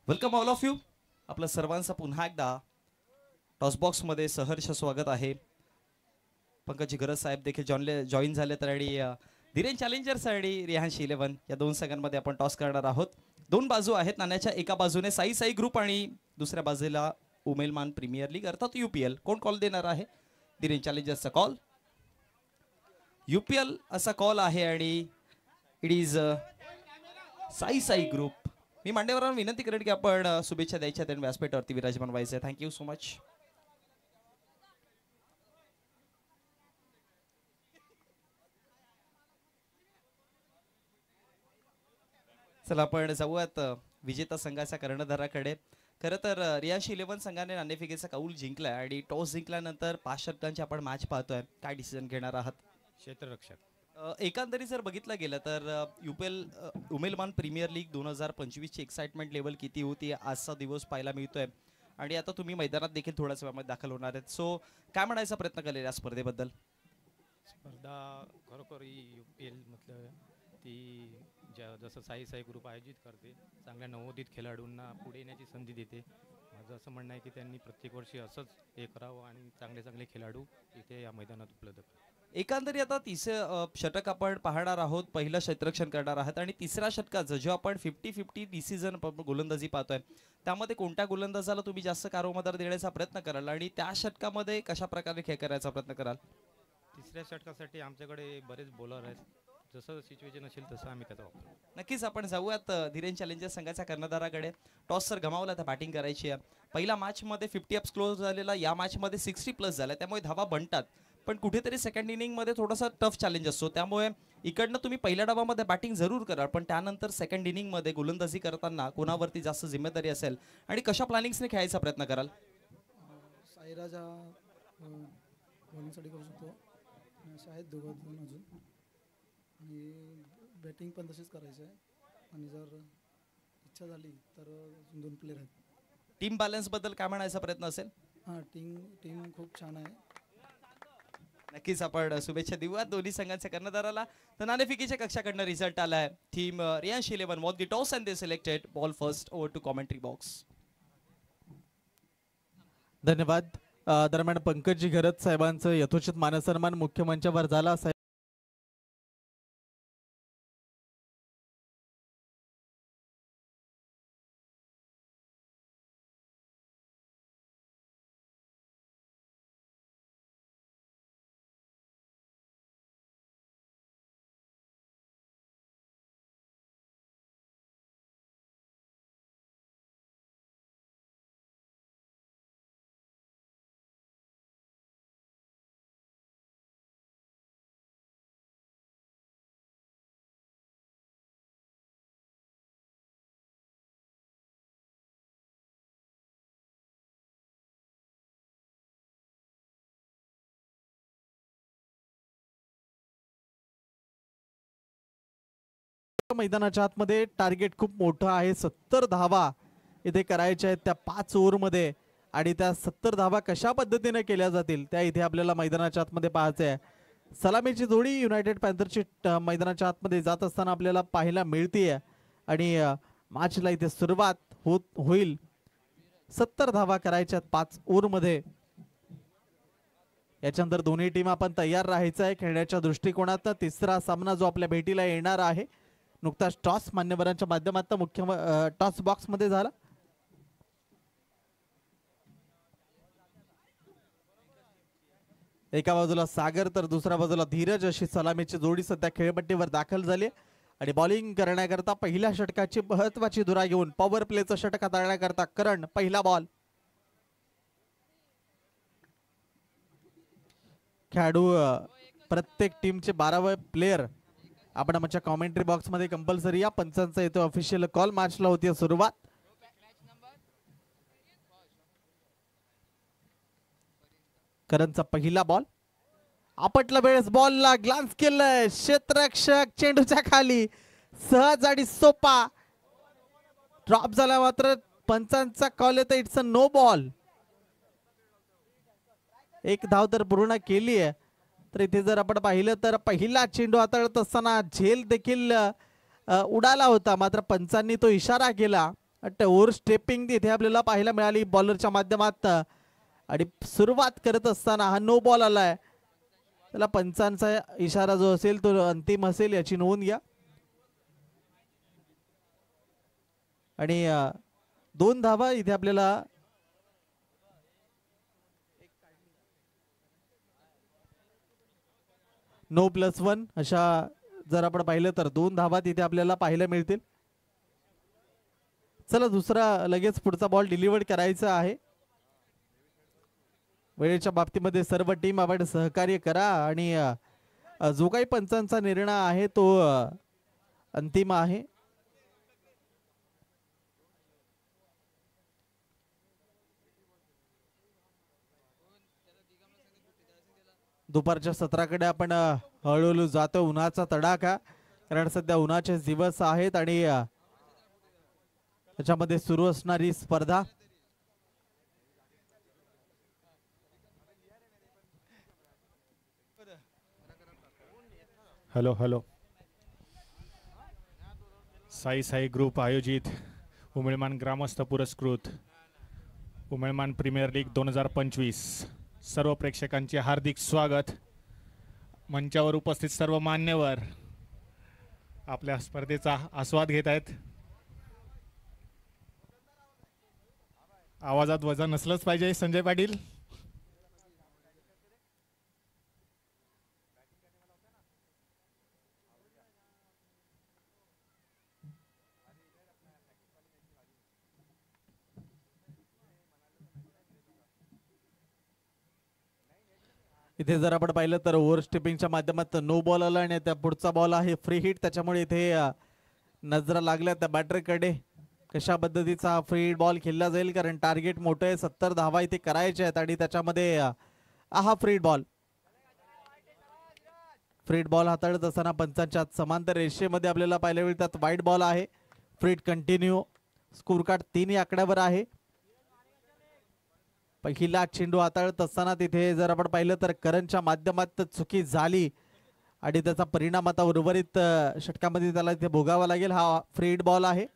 Welcome all of you. आपलं सर्वांचं पुन्हा एकदा टॉस बॉक्स मध्ये सहर्ष स्वागत आहे. पंकजी घरत साहेब देखील जॉईन झाले तर आणि धीरेन चॅलेंजर्स आणि रियांश 11 या 2 संघांमध्ये आपण टॉस करणार आहोत. 2 बाजू आहेत नाण्याच्या. एका बाजूने साई ग्रुप आणि दुसऱ्या बाजूला उमेलमान प्रीमियर लीग अर्थात UPL. कोण कॉल देणार आहे? धीरेन चॅलेंजर्सचा कॉल. UPL असा कॉल आहे आणि इट इज साई ग्रुप. मी मांडेवरांना विनंती करेन की आपण शुभेच्छा द्यायच्या त्यांनी व्यासपीठावरती विराजमान व्हायचे. Thank you so much. चला आपण जाऊयात विजेता संघाच्या कर्णधाराकडे. खरं तर रियांश 11 संघाने नाणेफेकीचा कौल जिंकलाय आणि टॉस जिंकल्यानंतर 5 षटकांची आपण मॅच पाहतोय. काय डिसिजन घेणार आहात? क्षेत्ररक्षक. एकंदरीत जर बघितलं गेलं तर UPL उमेलमान प्रीमियर लीग 2025 ची एक्साइटमेंट लेवल किती होती आजचा दिवस पाहायला मिळतोय आणि आता तुम्ही मैदानात देखील थोड्याच वेळामध्ये दाखल होणार आहेत. सो काय म्हणायचा प्रयत्न केलेला या स्पर्धेबद्दल? स्पर्धा खरोखर ही UPL म्हटलं ती जसं साई ग्रुप आयोजित करते, चांगल्या नवोदित खेळाडूंना पुढे येण्याची संधी देते. माझं असं म्हणणं आहे की त्यांनी प्रत्येक वर्षी असंच हे करावं आणि चांगले खेळाडू इथे या मैदानात उपलब्ध करावे. एकंदरीत आता 30 षटक आपण पाहणार आहोत. पहिलं क्षेत्ररक्षण करणार आहात आणि तिसऱ्या षटकाचं जो आपण 50-50 डिसिजन गोलंदाजी पाहतोय त्यामध्ये कोणत्या गोलंदाजाला तुम्ही जास्त कारोमदार देण्याचा प्रयत्न कराल आणि त्या षटकामध्ये कशा प्रकारे खेळ करायचा प्रयत्न कराल? तिसऱ्या षटकासाठी आमच्याकडे बरेच बॉलर आहेत. जसं सिच्युएशन असेल तसं आम्ही त्याचा वापर. नक्कीच आपण जाऊयात धीरेन चॅलेंजर्स संघाच्या कर्णधाराकडे. टॉस जर गमावला तर बॅटिंग करायची आहे. पहिल्या मॅचमध्ये 50 अप्स क्लोज झालेला, या मॅचमध्ये 60+ झाला, त्यामुळे धावा बनतात. पण कुठेतरी सेकंड इनिंग मध्ये थोडासा टफ चॅलेंज असतो, त्यामुळे इकडनं तुम्ही पहिल्या डावामध्ये बॅटिंग जरूर कराल, पण त्यानंतर सेकंड इनिंग मध्ये गोलंदाजी करताना कोणावरती जास्त जिम्मेदारी असेल आणि कशा प्लॅनिंग्सने खेळायचा प्रयत्न कराल? साईराजा बॉलिंगसाठी करू शकतो, शाळेत दोन अजून, आणि बॅटिंग पण तशीच करायची आहे. आणि जर इच्छा झाली तर अजून 2 प्लेयर आहेत. टीम बॅलन्स बद्दल काय म्हणायचा प्रयत्न असेल? हां, टीम खूप छान आहे. नक्कीच आपण शुभेच्छा देऊयात दोन्ही संघांच्या कर्णधाराला. तर नाणेफेकीच्या कक्षाकडनं रिझल्ट आलाय. Team Riyansh 11 won the toss and they selected ball first. Over to commentary box. धन्यवाद. दरम्यान पंकजी घरत साहेबांचं यथोचित मानसन्मान मुख्य मंचावर झाला. मैदानाच्या आतमध्ये टार्गेट खूप मोठं आहे. 70 धावा इथे करायच्या आहेत त्या 5 ओव्हरमध्ये आणि त्या 70 धावा कशा पद्धतीने केल्या जातील त्या इथे आपल्याला मैदानाच्या आतमध्ये पाहायचं आहे. सलामीची जोडी युनायटेड पॅन्थरची मैदानाच्या आतमध्ये जात असताना आपल्याला पाहायला मिळतीये आणि मॅचला इथे सुरुवात होईल. 70 धावा करायच्यात 5 ओव्हरमध्ये. याच्यानंतर दोन्ही टीम आपण तयार राहायचं आहे खेळण्याच्या दृष्टिकोनात. तिसरा सामना जो आपल्या भेटीला येणार आहे, नुकताच टॉस मान्यवरांच्या माध्यमातून मुख्य टॉस बॉक्स मध्ये झाला. एका बाजूला सागर तर दुसऱ्या बाजूला धीरज अशी सलामीची जोडी सध्या खेळपट्टीवर दाखल झाली आणि बॉलिंग करण्याकरता पहिल्या षटकाची महत्वाची धुरा घेऊन पॉवर प्लेचं षटक हाताळण्याकरता करण. पहिला बॉल. खेळाडू प्रत्येक टीमचे 12 प्लेयर आपण आमच्या कॉमेंट्री बॉक्स मध्ये कंपल्सरी या. पंचांचा येतो ऑफिशियल कॉल. मॅचला होती सुरुवात. करणचा पहिला बॉल. आपटला वेळेस बॉलला ग्लान्स केलं. क्षेत्ररक्षक चेंडूच्या खाली सहज आणि सोपा ड्रॉप झाला. मात्र पंचांचा कॉल येतो इट्स अ नो बॉल. एक धाव तर पूर्ण केली आहे. तर इथे जर आपण पाहिलं तर पहिला चेंडू हाताळत असताना झेल देखील उडाला होता, मात्र पंचांनी तो इशारा केला. ओव्हर स्टेपिंग इथे आपल्याला पाहायला मिळाली बॉलरच्या माध्यमातून आणि सुरुवात करत असताना हा नो बॉल आलाय. त्याला पंचांचा इशारा जो असेल तो अंतिम असेल याची नोंद घ्या. आणि 2 धावा इथे आपल्याला No+1 अशा जर आपण पाहिलं तर 2 धावा तिथे आपल्याला पाहायला मिळतील. चला दुसरा लगेच पुढचा बॉल डिलिव्हर करायचा आहे. वेळेच्या बाबतीमध्ये सर्व टीम आपण सहकार्य करा आणि जो काही पंचांचा निर्णय आहे तो अंतिम आहे. दुपारच्या सत्राकडे आपण हळूहळू जातो. उन्हाचा तडाखा, कारण सध्या उन्हाचे दिवस आहेत आणि त्याच्यामध्ये सुरू असणारी स्पर्धा. Hello hello. Sai Sai group आयोजित उमिळमान ग्रामस्थ पुरस्कृत उमिळमान प्रीमियर लीग 2025 सर्व प्रेक्षकांचे हार्दिक स्वागत. मंचावर उपस्थित सर्व मान्यवर आपल्या स्पर्धेचा आस्वाद घेत आहेत. आवाजात वजन नसलंच पाहिजे संजय पाटील. इथे जर आपण पाहिलं तर ओव्हर स्टेपिंगच्या माध्यमातून नो बॉल आला आणि त्या पुढचा बॉल आहे फ्री हिट. त्याच्यामुळे इथे नजरा लागल्या त्या बॅटरकडे कशा पद्धतीचा फ्री हिट बॉल खेळला जाईल, कारण टार्गेट मोठं आहे. 70 धावा इथे करायचे आहेत आणि त्याच्यामध्ये हा free hit ball. Free hit ball हाताळत असताना पंचांच्या समांतर रेषेमध्ये आपल्याला पाहायला मिळतात. वाईट बॉल आहे. Free hit continue. Score card 3 आकड्यावर आहे. पहिला चेंडू हाताळत असताना तिथे जर आपण पाहिलं तर करणच्या माध्यमात चुकी झाली आणि त्याचा परिणाम आता उर्वरित षटकामध्ये त्याला इथे भोगावा लागेल. हा फ्री हिट बॉल आहे.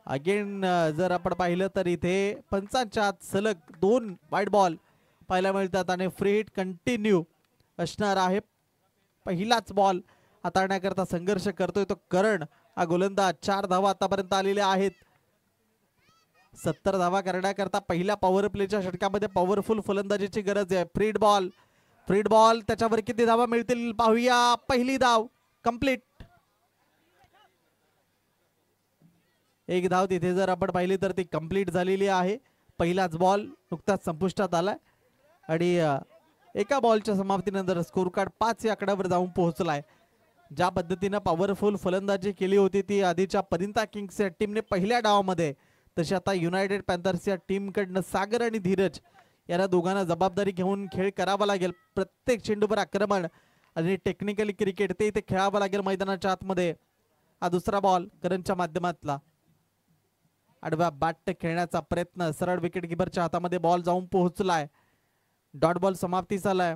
अगेन जर आपण पाहिलं तर इथे पंचांच्या आत सलग 2 वाईट बॉल पाहायला मिळतात आणि फ्री हिट कंटिन्यू असणार आहे. पहिलाच बॉल हाताळण्याकरता संघर्ष करतोय तो करण. हा गोलंदाज. 4 धावा आतापर्यंत आलेल्या आहेत. 70 धावा करण्याकरता पहिल्या पॉवर प्लेच्या षटकामध्ये पॉवरफुल फलंदाजीची गरज आहे. Free hit ball. Free hit ball. त्याच्यावर किती धावा मिळतील पाहूया. पहिली धाव कंप्लीट. एक धाव तिथे जर आपण पाहिली तर ती कंप्लीट झालेली आहे. पहिलाच बॉल नुकताच संपुष्टात आलाय आणि एका बॉलच्या समाप्तीनंतर स्कोर कार्ड 5 या आकड्यावर जाऊन पोहोचलाय. ज्या पद्धतीनं पॉवरफुल फलंदाजी केली होती ती आधीच्या परिंता किंग्स या टीमने पहिल्या डावामध्ये, तशी आता युनायटेड पॅन्थर्स या टीमकडनं सागर आणि धीरज यांना दोघांना जबाबदारी घेऊन खेळ करावा लागेल. प्रत्येक चेंडूवर आक्रमण आणि टेक्निकली क्रिकेट ते इथे खेळावं लागेल मैदानाच्या आतमध्ये. हा दुसरा बॉल करणच्या माध्यमातला आडव्या बॅट खेळण्याचा प्रयत्न, सरळ विकेट किपरच्या हातामध्ये बॉल जाऊन पोहोचलाय. डॉट बॉल समाप्तीस आलाय.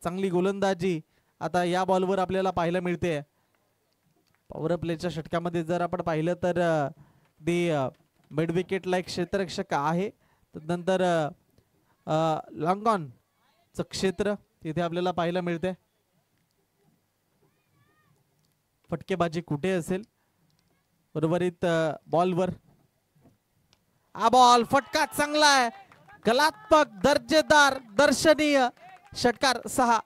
चांगली गोलंदाजी आता या बॉलवर आपल्याला पाहायला मिळते. पॉवर प्लेच्या षटकामध्ये जर आपण पाहिलं तर मिड विकेटला एक क्षेत्ररक्षक आहे. नंतर लॉंग ऑन च क्षेत्र तिथे आपल्याला पाहायला मिळते. फटकेबाजी कुठे असेल उर्वरित बॉलवर. हा बॉल फटका चांगला आहे, कलात्मक, दर्जेदार, दर्शनीय षटकार 6.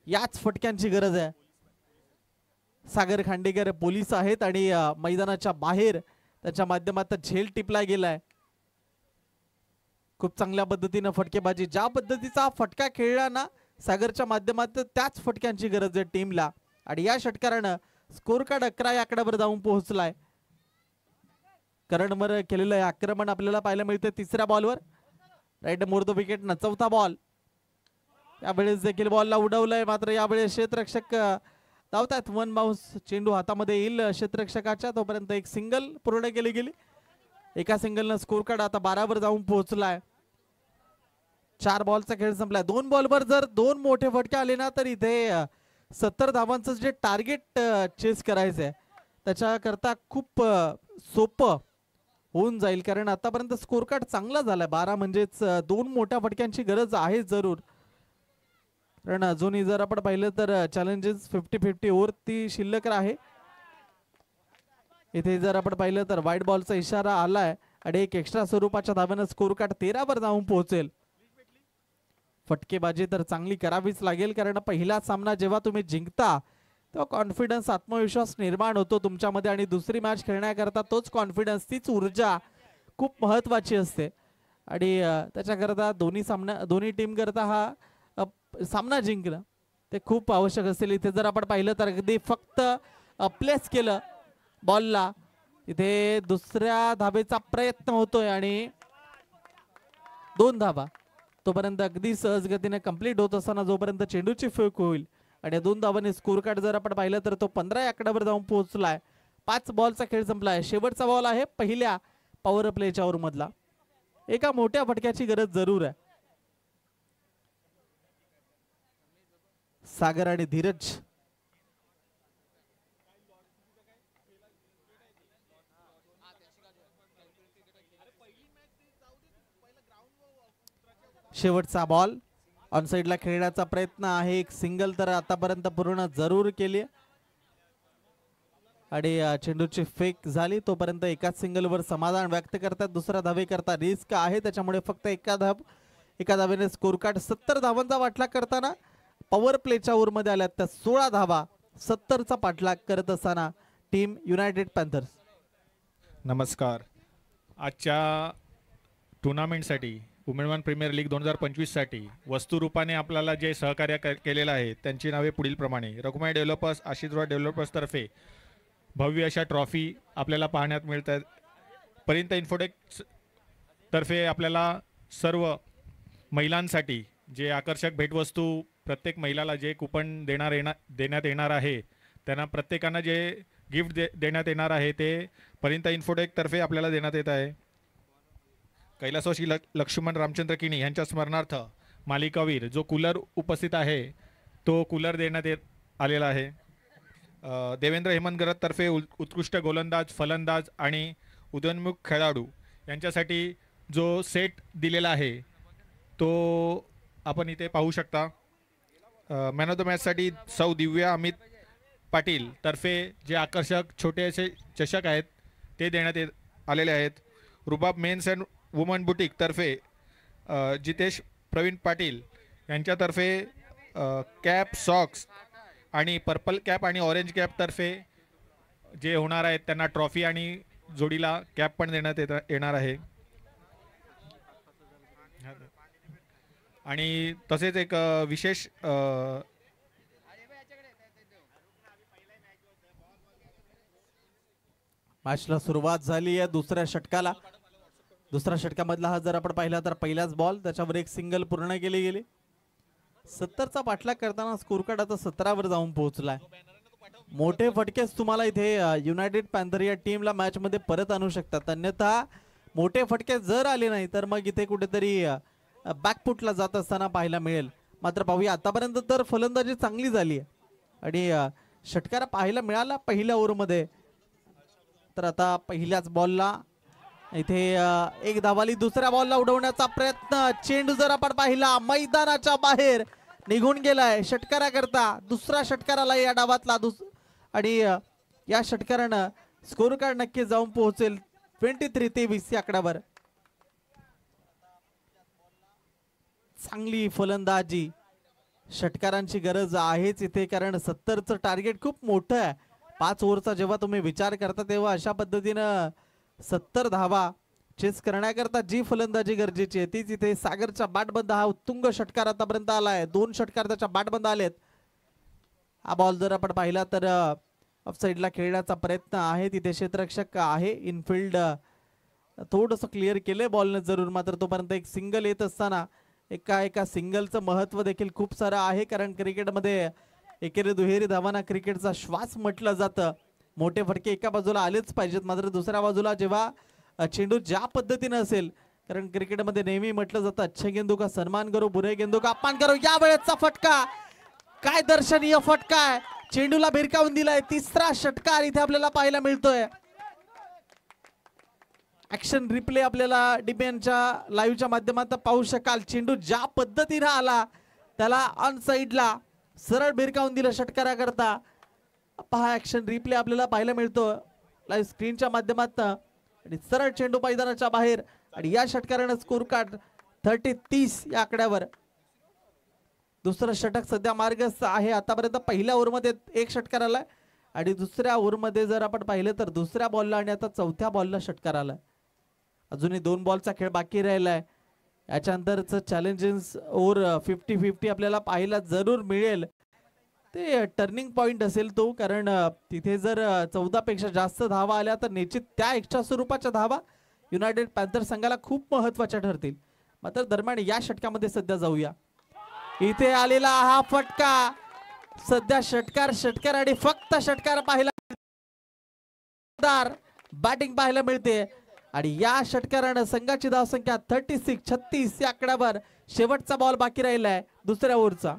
याच फटक्यांची गरज आहे. सागर खांडेकर पोलीस आहेत आणि मैदानाच्या बाहेर त्याच्या माध्यमातून झेल टिपला गेलाय. खूप चांगल्या पद्धतीने फटकेबाजी, ज्या पद्धतीचा फटका खेळला ना सागरच्या माध्यमातून त्याच फटक्यांची गरज आहे टीमला. आणि या षटकारानं स्कोर कार्ड 11 या आकड्यावर जाऊन पोहोचलाय. करणवर केलेलं आक्रमण आपल्याला पाहायला मिळतं तिसऱ्या बॉलवर. राईट मोर द विकेट ना चौथा बॉल. यावेळेस देखील बॉलला उडवलंय, मात्र यावेळेस क्षेत्ररक्षक धावतात. 1 बाउन्स चेंडू हातामध्ये येईल क्षेत्ररक्षकाच्या, तोपर्यंत एक सिंगल पूर्ण केली गेली. एका सिंगलनं स्कोर कार्ड आता 12 वर जाऊन पोहोचलाय. 4 बॉलचा खेळ संपलाय. 2 बॉलवर जर 2 मोठे फटके आले ना तर इथे 70 धावांचं जे टार्गेट चेस करायचंय त्याच्याकरता खूप सोपं होऊन जाईल. कारण आतापर्यंत स्कोर कार्ड चांगला झालाय 12, म्हणजेच 2 मोठ्या फटक्यांची गरज आहे जरूर. कारण अजूनही जर आपण पाहिलं तर चॅलेंजेस 50-50 ओव्हर ती शिल्लक आहे. इथे जर आपण पाहिलं तर व्हाईट बॉलचा इशारा आलाय आणि एक एक्स्ट्रा स्वरूपाच्या धाव्यानं स्कोर कार्ड 13 वर जाऊन पोहोचेल. फटकेबाजी तर चांगली करावीच लागेल, कारण पहिला सामना जेव्हा तुम्ही जिंकता तेव्हा कॉन्फिडन्स, आत्मविश्वास निर्माण होतो तुमच्यामध्ये. आणि दुसरी मॅच खेळण्याकरता तोच कॉन्फिडन्स, तीच ऊर्जा खूप महत्वाची असते. आणि त्याच्याकरता दोन्ही टीम करता हा सामना जिंकणं ते खूप आवश्यक असेल. इथे जर आपण पाहिलं तर अगदी फक्त प्लेस केलं बॉलला. इथे दुसऱ्या धाबेचा प्रयत्न होतोय आणि 2 धाबा तोपर्यंत अगदी सहज गतीने कंप्लीट होत असताना जोपर्यंत चेंडूची फेक होईल आणि 2 धावांनी स्कोर कार्ड जर आपण पाहिलं तर तो 15 या आकड्यावर जाऊन पोहोचलाय. 5 बॉलचा खेळ संपलाय. शेवटचा बॉल आहे पहिल्या पॉवर प्लेच्या ओव्हर मधला. एका मोठ्या फटक्याची गरज जरूर आहे. सागर आणि धीरज शेवटचा बॉल ऑन साइडला खेळण्याचा प्रयत्न आहे. एक सिंगल तर आतापर्यंत पूर्ण जरूर केली आणि चेंडूची फेक झाली. तोपर्यंत एकाच सिंगलवर समाधान व्यक्त करतात. दुसरा धावे करता रिस्क आहे, त्याच्यामुळे फक्त एका धावेने स्कोर कार्ड 70 धावांचा वाटला करताना पॉवर प्लेच्या ओव्हर मध्ये आल्या त्या 16 धावा 70चा पाठलाग करत असताना टीम युनायटेड पॅन्थर्स. नमस्कार. आजच्या टुर्नामेंटसाठी वुमेन प्रीमियर लीग 2025 साठी वस्तुरूपाने आपल्याला जे सहकार्य केलेलं आहे त्यांची नावे पुढील प्रमाणे. रघुमाई डेव्हलपर्स, आशीर्वाद डेव्हलपर्स तर्फे भव्य अशा ट्रॉफी आपल्याला पाहण्यात मिळतात. परिंत इन्फोटेक्स तर्फे आपल्याला सर्व महिलांसाठी जे आकर्षक भेटवस्तू प्रत्येक महिलाला जे कुपन देण्यात येणार आहे, त्यांना प्रत्येकांना जे गिफ्ट देण्यात येणार आहे ते परिंत इन्फोटेक तर्फे आपल्याला देण्यात येत आहे. कैलासवासी लक्ष्मण रामचंद्र किणी यांच्या स्मरणार्थ मालिकावीर जो कूलर उपस्थित आहे तो कूलर देण्यात आलेला आहे. देवेंद्र हेमंत गरत तर्फे उत्कृष्ट गोलंदाज, फलंदाज आणि उदयोन्मुख खेळाडू यांच्यासाठी जो सेट दिलेला आहे तो आपण इथे पाहू शकता. मॅन ऑफ द मॅचसाठी सौ दिव्या अमित पाटील तर्फे जे आकर्षक छोटे असे चषक आहेत ते देण्यात आलेले आहेत. रुबाब मेन्स अँड वुमन बुटीक तर्फे जितेश प्रवीण पाटील यांच्यातर्फे कॅप, सॉक्स आणि पर्पल कॅप आणि ऑरेंज कॅप तर्फे जे होणार आहेत त्यांना ट्रॉफी आणि जोडीला कॅप पण देण्यात येणार आहे. आणि तसेच एक विशेष मॅचला सुरुवात झाली आहे दुसऱ्या षटकाला. दुसऱ्या षटकामधला हा जर आपण पाहिला तर पहिलाच बॉल, त्याच्यावर एक सिंगल पूर्ण केली गेली. 70चा पाठलाग करताना स्कोर कार्ड आता 17वर जाऊन पोहोचलाय. मोठे फटकेच तुम्हाला इथे युनायटेड पॅन्थर या टीमला मॅच मध्ये परत आणू शकतात. अन्यथा मोठे फटके जर आले नाही तर मग इथे कुठेतरी बॅकफुटला जात असताना पाहायला मिळेल. मात्र पाहूया, आतापर्यंत तर फलंदाजी चांगली झाली आहे आणि षटकार पाहायला मिळाला पहिल्या ओव्हरमध्ये. तर आता पहिल्याच बॉलला इथे एक धावाली, दुसऱ्या बॉलला उडवण्याचा प्रयत्न. चेंडू जर आपण पाहिला मैदानाच्या बाहेर निघून गेलाय षटकाराकरता. दुसरा षटकार आला या डावातला आणि या षटकारानं स्कोर कार्ड नक्की जाऊन पोहोचेल 23-23 या आकड्यावर. चांगली फलंदाजी, षटकारांची गरज आहेच इथे, कारण 70चं टार्गेट खूप मोठं आहे. 5 ओव्हरचा जेव्हा तुम्ही विचार करता तेव्हा अशा पद्धतीनं 70 धावा चेस करण्याकरता जी फलंदाजी गरजेची आहे तीच इथे. सागरच्या बॅटबंद हा उत्तुंग षटकार आतापर्यंत आलाय. 2 षटकार त्याच्या बॅटबंद आलेत. हा बॉल जर आपण पाहिला तर ऑफ साईडला खेळण्याचा प्रयत्न आहे. तिथे क्षेत्ररक्षक आहे. इनफिल्ड थोडंसं क्लिअर केलंय बॉलने जरूर, मात्र तोपर्यंत एक सिंगल येत असताना एका सिंगलचं महत्व देखील खूप सारं आहे, कारण क्रिकेटमध्ये एकेरी दुहेरी धावांना क्रिकेटचा श्वास म्हटलं जातं. मोठे फटके एका बाजूला आलेच पाहिजेत, मात्र दुसऱ्या बाजूला जेव्हा चेंडू ज्या पद्धतीने असेल, कारण क्रिकेटमध्ये नेहमी म्हटलं जातं अच्छे गेंदू का सन्मान करो, बुरे गेंदू का अपमान करो. या वेळेचा फटका काय दर्शनीय फटका आहे, चेंडूला भिरकावून दिलाय. तिसरा षटकार इथे आपल्याला पाहायला मिळतोय. ऍक्शन रिप्ले आपल्याला डीबीएनच्या लाईव्हच्या माध्यमातून पाहू शकाल. चेंडू ज्या पद्धतीने आला त्याला ऑन साईडला सरळ भिरकावून दिलं षटकाराकरता. पहा, ऍक्शन रिप्ले आपल्याला पाहायला मिळतो लाईव्ह स्क्रीनच्या माध्यमातून आणि सरळ चेंडू मैदानाच्या बाहेर. आणि या षटकारानं स्कोर कार्ड 30-30 या आकड्यावर. दुसरं षटक सध्या मार्गस्थ आहे. आतापर्यंत पहिल्या ओव्हरमध्ये 1 षटकार आलाय आणि दुसऱ्या ओव्हरमध्ये जर आपण पाहिलं तर दुसऱ्या बॉलला आणि आता चौथ्या बॉलला षटकार आलाय. अजूनही 2 बॉलचा खेळ बाकी राहिलाय. याच्यानंतरच चॅलेंजेस ओव्हर 50-50 आपल्याला पाहायला जरूर मिळेल. ते टर्निंग पॉइंट असेल तो, कारण तिथे जर 14 पेक्षा जास्त धावा आल्या तर निश्चित त्या एक्स्ट्रा स्वरूपाच्या धावा युनायटेड पॅन्थर संघाला खूप महत्वाच्या ठरतील. मात्र दरम्यान या षटकामध्ये सध्या जाऊया. इथे आलेला हा फटका, सध्या षटकार आणि फक्त षटकार पाहायला बॅटिंग पाहायला मिळते. आणि या षटकारानं संघाची धावसंख्या 36-36 या आकड्यावर. शेवटचा बॉल बाकी राहिलाय दुसऱ्या ओव्हरचा.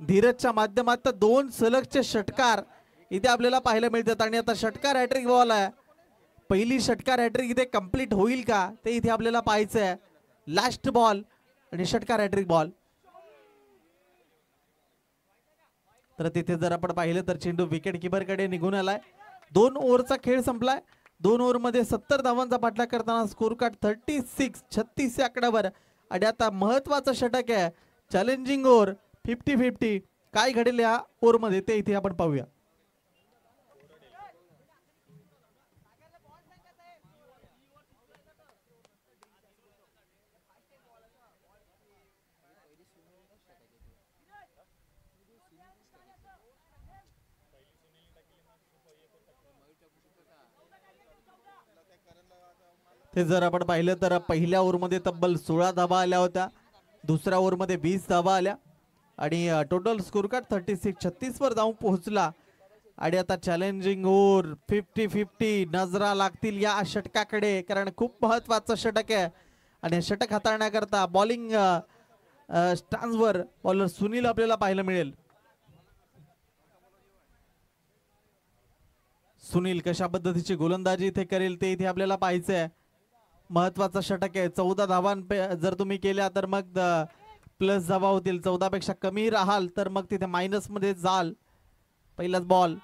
धीरजच्या माध्यमातून 2 सलगचे षटकार इथे आपल्याला पाहायला मिळतात. आणि आता षटकार हॅट्रिक बॉल आहे. पहिली षटकार हॅट्रिक इथे कंप्लीट होईल का ते इथे आपल्याला पाहायचं आहे. लास्ट बॉल आणि षटकार हॅट्रिक बॉल. तर तिथे जर आपण पाहिलं तर चेंडू विकेट किपर कडे निघून आलाय. 2 ओव्हरचा खेळ संपलाय. 2 ओव्हरमध्ये 70 धावांचा पाठलाग करताना स्कोर कार्ड 36-36 या आकड्यावर. आणि आता महत्वाचं षटक आहे, चॅलेंजिंग ओव्हर 50-50. काय घडेल या ओव्हरमध्ये ते इथे आपण पाहूया. ते जर आपण पाहिलं तर पहिल्या ओव्हरमध्ये तब्बल 16 धावा आल्या होत्या. दुसऱ्या ओव्हरमध्ये 20 धावा आल्या आणि टोटल स्कोर कार्ड 36-36 वर जाऊन पोहोचला. आणि आता चॅलेंजिंग ओव्हर 50-50 नजरा लागतील या षटकाकडे, कारण खूप महत्वाचं षटक आहे. आणि षटक हाताळण्याकरता बॉलिंग स्टान्सवर बॉलर सुनील आपल्याला पाहायला मिळेल. सुनील कशा पद्धतीची गोलंदाजी इथे करेल ते इथे आपल्याला पाहायचं आहे. महत्वाचा षटक आहे. 14 धावा जर तुम्ही केल्या तर मग प्लस धावा होतील. 14 पेक्षा कमी राहाल तर मग तिथे मायनस मध्ये जाल. पहिलाच बॉल.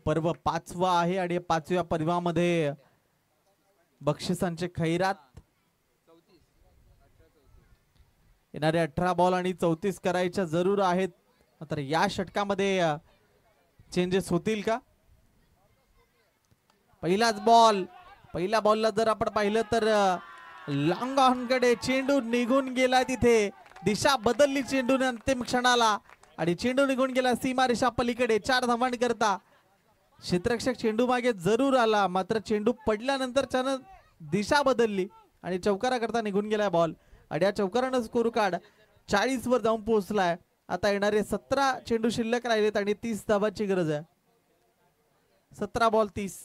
पर्व 5वा आहे आणि 5व्या पर्वामध्ये बक्षिसांचे खैरात. येणारे 18 बॉल आणि 34 करायच्या जरूर आहेत. मात्र या षटकामध्ये चेंजेस होतील का? पहिलाच बॉल. पहिल्या बॉलला जर आपण पाहिलं तर लॉंग ऑन कडे चेंडू निघून गेला. तिथे दिशा बदलली चेंडूने अंतिम क्षणाला आणि चेंडू निघून गेला सीमारेषा पलीकडे 4 धावांकरता. क्षेत्ररक्षक चेंडू मागे जरूर आला, मात्र चेंडू पडल्यानंतर त्यानं दिशा बदलली आणि चौकारा करता निघून गेलाय बॉल. आणि या चौकारानं स्कोर कार्ड 40 वर जाऊन पोहोचलाय. आता येणारे 17 चेंडू शिल्लक राहिलेत आणि 30 धावांची गरज आहे. 17 बॉल 30.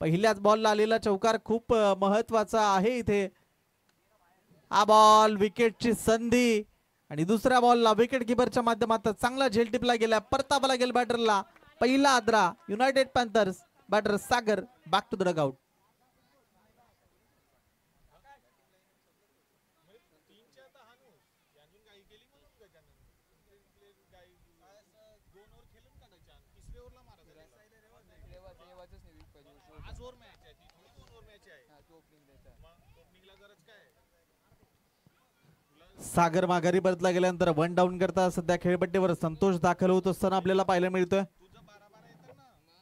पहिल्याच बॉलला आलेला चौकार खूप महत्वाचा आहे इथे. हा बॉल विकेटची संधी आणि दुसऱ्या बॉलला विकेट किपरच्या माध्यमातून चांगला झेल टिपला गेला. परतावा लागेल बॅटरला. पहिला Adra United Panthers. Batter Sagar back to the dugout. Sagar माघारी परतला गेल्यानंतर वन डाऊन करता सध्या खेळपट्टीवर संतोष दाखल होत असताना आपल्याला पाहायला मिळतोय.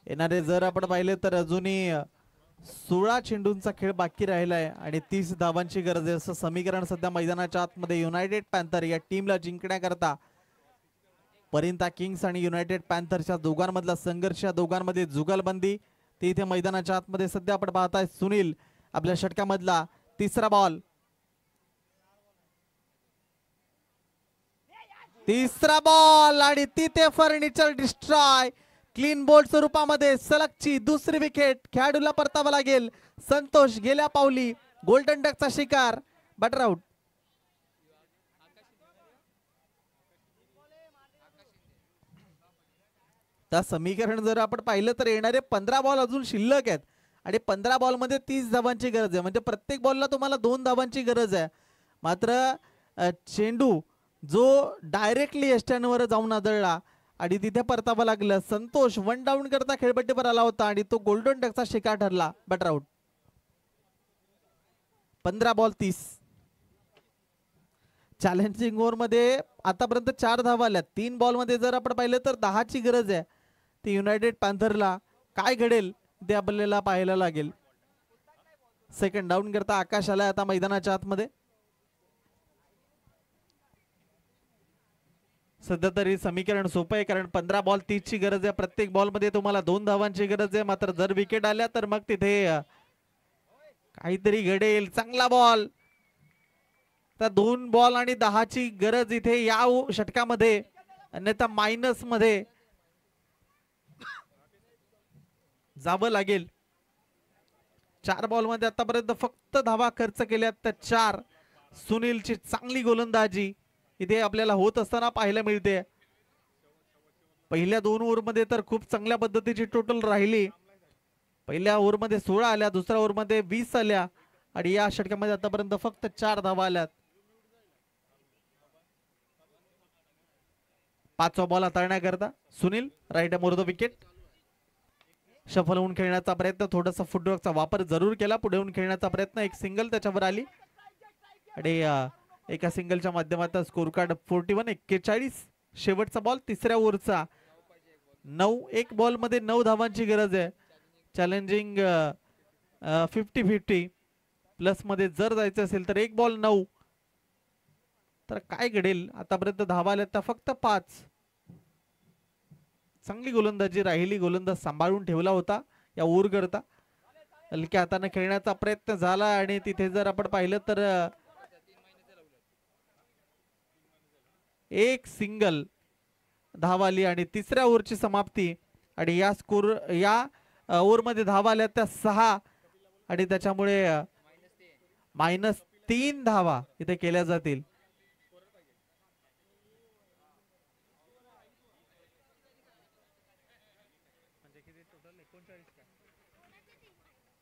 येणारे जर आपण पाहिले तर अजूनही 16 चेंडूंचा खेळ बाकी राहिलाय आणि 30 धावांची गरज आहे असं समीकरण सध्या मैदानाच्या आतमध्ये. युनायटेड पॅन्थर या टीमला जिंकण्याकरता परिंता किंग्स आणि युनायटेड पॅन्थरच्या दोघांमधला संघर्ष, दोघांमध्ये जुगलबंदी ती इथे मैदानाच्या आतमध्ये सध्या आपण पाहताय. सुनील आपल्या षटकामधला तिसरा बॉल. तिसरा बॉल आणि तिथे फर्निचर डिस्ट्रॉय. क्लीन बोल्ड स्वरूपामध्ये सलगची दुसरी विकेट. खेळाडूला परतावा लागेल. संतोष गेल्या पावली गोल्डन डकचा शिकार. Batter out. त्या समीकरण जर आपण पाहिलं तर येणारे 15 बॉल अजून शिल्लक आहेत आणि 15 बॉल मध्ये 30 धावांची गरज आहे. म्हणजे प्रत्येक बॉलला तुम्हाला 2 धावांची गरज आहे. मात्र चेंडू जो डायरेक्टली एस्टॅनवर जाऊन आदळला आणि तिथे परतावा लागला. संतोष वन डाऊन करता खेळपट्टीवर आला होता आणि तो गोल्डन डकचा शिकार ठरला. Batter out. 15 ball 30. Challenging over मध्ये आतापर्यंत 4 धावा आल्या. 3 बॉल मध्ये जर आपण पाहिलं तर 10ची गरज आहे. ती युनायटेड पॅन्थरला काय घडेल ते आपल्याला पाहायला लागेल. सेकंड डाऊन करता आकाश आलाय आता मैदानाच्या आतमध्ये. सध्या तरी समीकरण सोपं आहे कारण 15 बॉल 30ची गरज आहे. प्रत्येक बॉल मध्ये तुम्हाला 2 धावांची गरज आहे. मात्र जर विकेट आल्या तर मग तिथे काहीतरी घडेल. चांगला बॉल. तर 2 बॉल आणि 10ची गरज इथे या षटकामध्ये, अन्यथा मायनस मध्ये जावं लागेल. 4 बॉल मध्ये आतापर्यंत फक्त धावा खर्च केल्यात तर 4. सुनीलची चांगली गोलंदाजी इथे आपल्याला होत असताना पाहायला मिळते. पहिल्या 2 ओव्हरमध्ये तर खूप चांगल्या पद्धतीची टोटल राहिली. पहिल्या ओव्हरमध्ये 16 आल्या, दुसऱ्या ओव्हरमध्ये 20 आल्या आणि या षटकामध्ये आतापर्यंत फक्त 4 धावा आल्यात. 5वा बॉल हाताळण्याकरता Sunil right more the wicket. Shuffle होऊन खेळण्याचा प्रयत्न, थोडासा फुटवर्कचा वापर जरूर केला. पुढे होऊन खेळण्याचा प्रयत्न, एक सिंगल त्याच्यावर आली आणि एका सिंगलच्या माध्यमातून स्कोर कार्ड 41-41. शेवटचा बॉल तिसऱ्या ओव्हरचा. 9 एक बॉल मध्ये 9 धावांची गरज आहे. चॅलेंजिंग 50-50 प्लस मध्ये जर जायचं असेल तर 1 बॉल 9. तर काय घडेल. आतापर्यंत धावा आल्या तर फक्त 5. चांगली गोलंदाजी राहिली. गोलंदाज सांभाळून ठेवला होता या ओव्हर करता. हलक्या हाताने खेळण्याचा प्रयत्न झाला आणि तिथे जर आपण पाहिलं तर एक सिंगल धावा आली आणि तिसऱ्या ओव्हरची समाप्ती. आणि या स्कोर या ओव्हर मध्ये धावा आल्या त्या 6 आणि त्याच्यामुळे -3 धावा इथे केल्या जातील.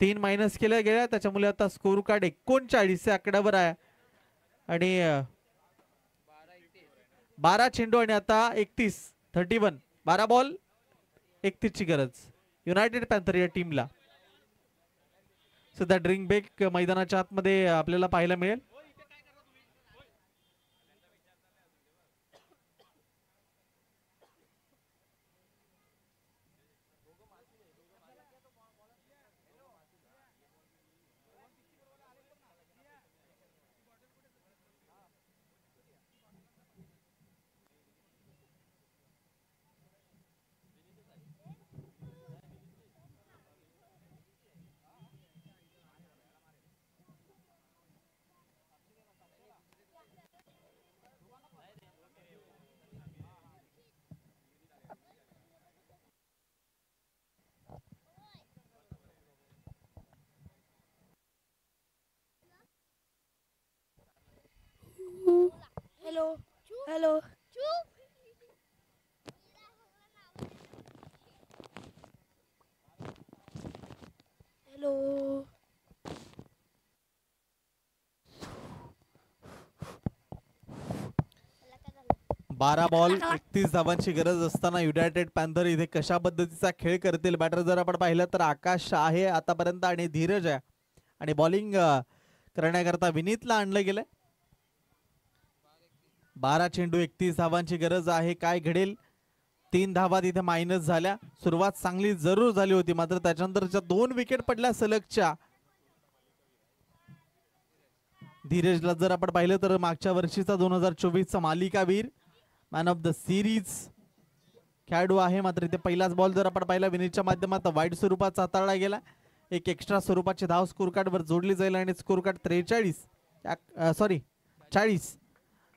तीन मायनस केल्या गेल्या त्याच्यामुळे आता स्कोर कार्ड 39 आकड्यावर आहे आणि 12 चेंडू आणि आता 31 12 बॉल 31 ची गरज युनायटेड पॅन्थर या टीमला. सध्या ड्रिंक ब्रेक मैदानाच्या आतमध्ये आपल्याला पाहायला मिळेल. हॅलो हॅलो हॅलो 12 बॉल 31 धावांची गरज असताना युनायटेड पॅन्थर इथे कशा पद्धतीचा खेळ करतील. बॅटर जर आपण पाहिलं तर आकाश आहे आतापर्यंत आणि धीरज आहे आणि बॉलिंग करण्याकरता विनीतला आणलं गेलंय. 12 चेंडू 31 धावांची गरज आहे. काय घडेल? 3 धावा तिथे मायनस झाल्या. सुरुवात चांगली जरूर झाली होती मात्र त्याच्यानंतरच्या 2 विकेट पडल्या सलगच्या. धीरजला जर आपण पाहिलं तर मागच्या वर्षीचा 2024 चा मालिकावीर मॅन ऑफ द सिरीज खेळाडू आहे मात्र इथे पहिलाच बॉल जर आपण पाहिला विनीतच्या माध्यमात वाईट स्वरूपात हाताळला गेला. एक एक्स्ट्रा स्वरूपाची धाव स्कोर कार्ड वर जोडली जाईल आणि स्कोर कार्ड 40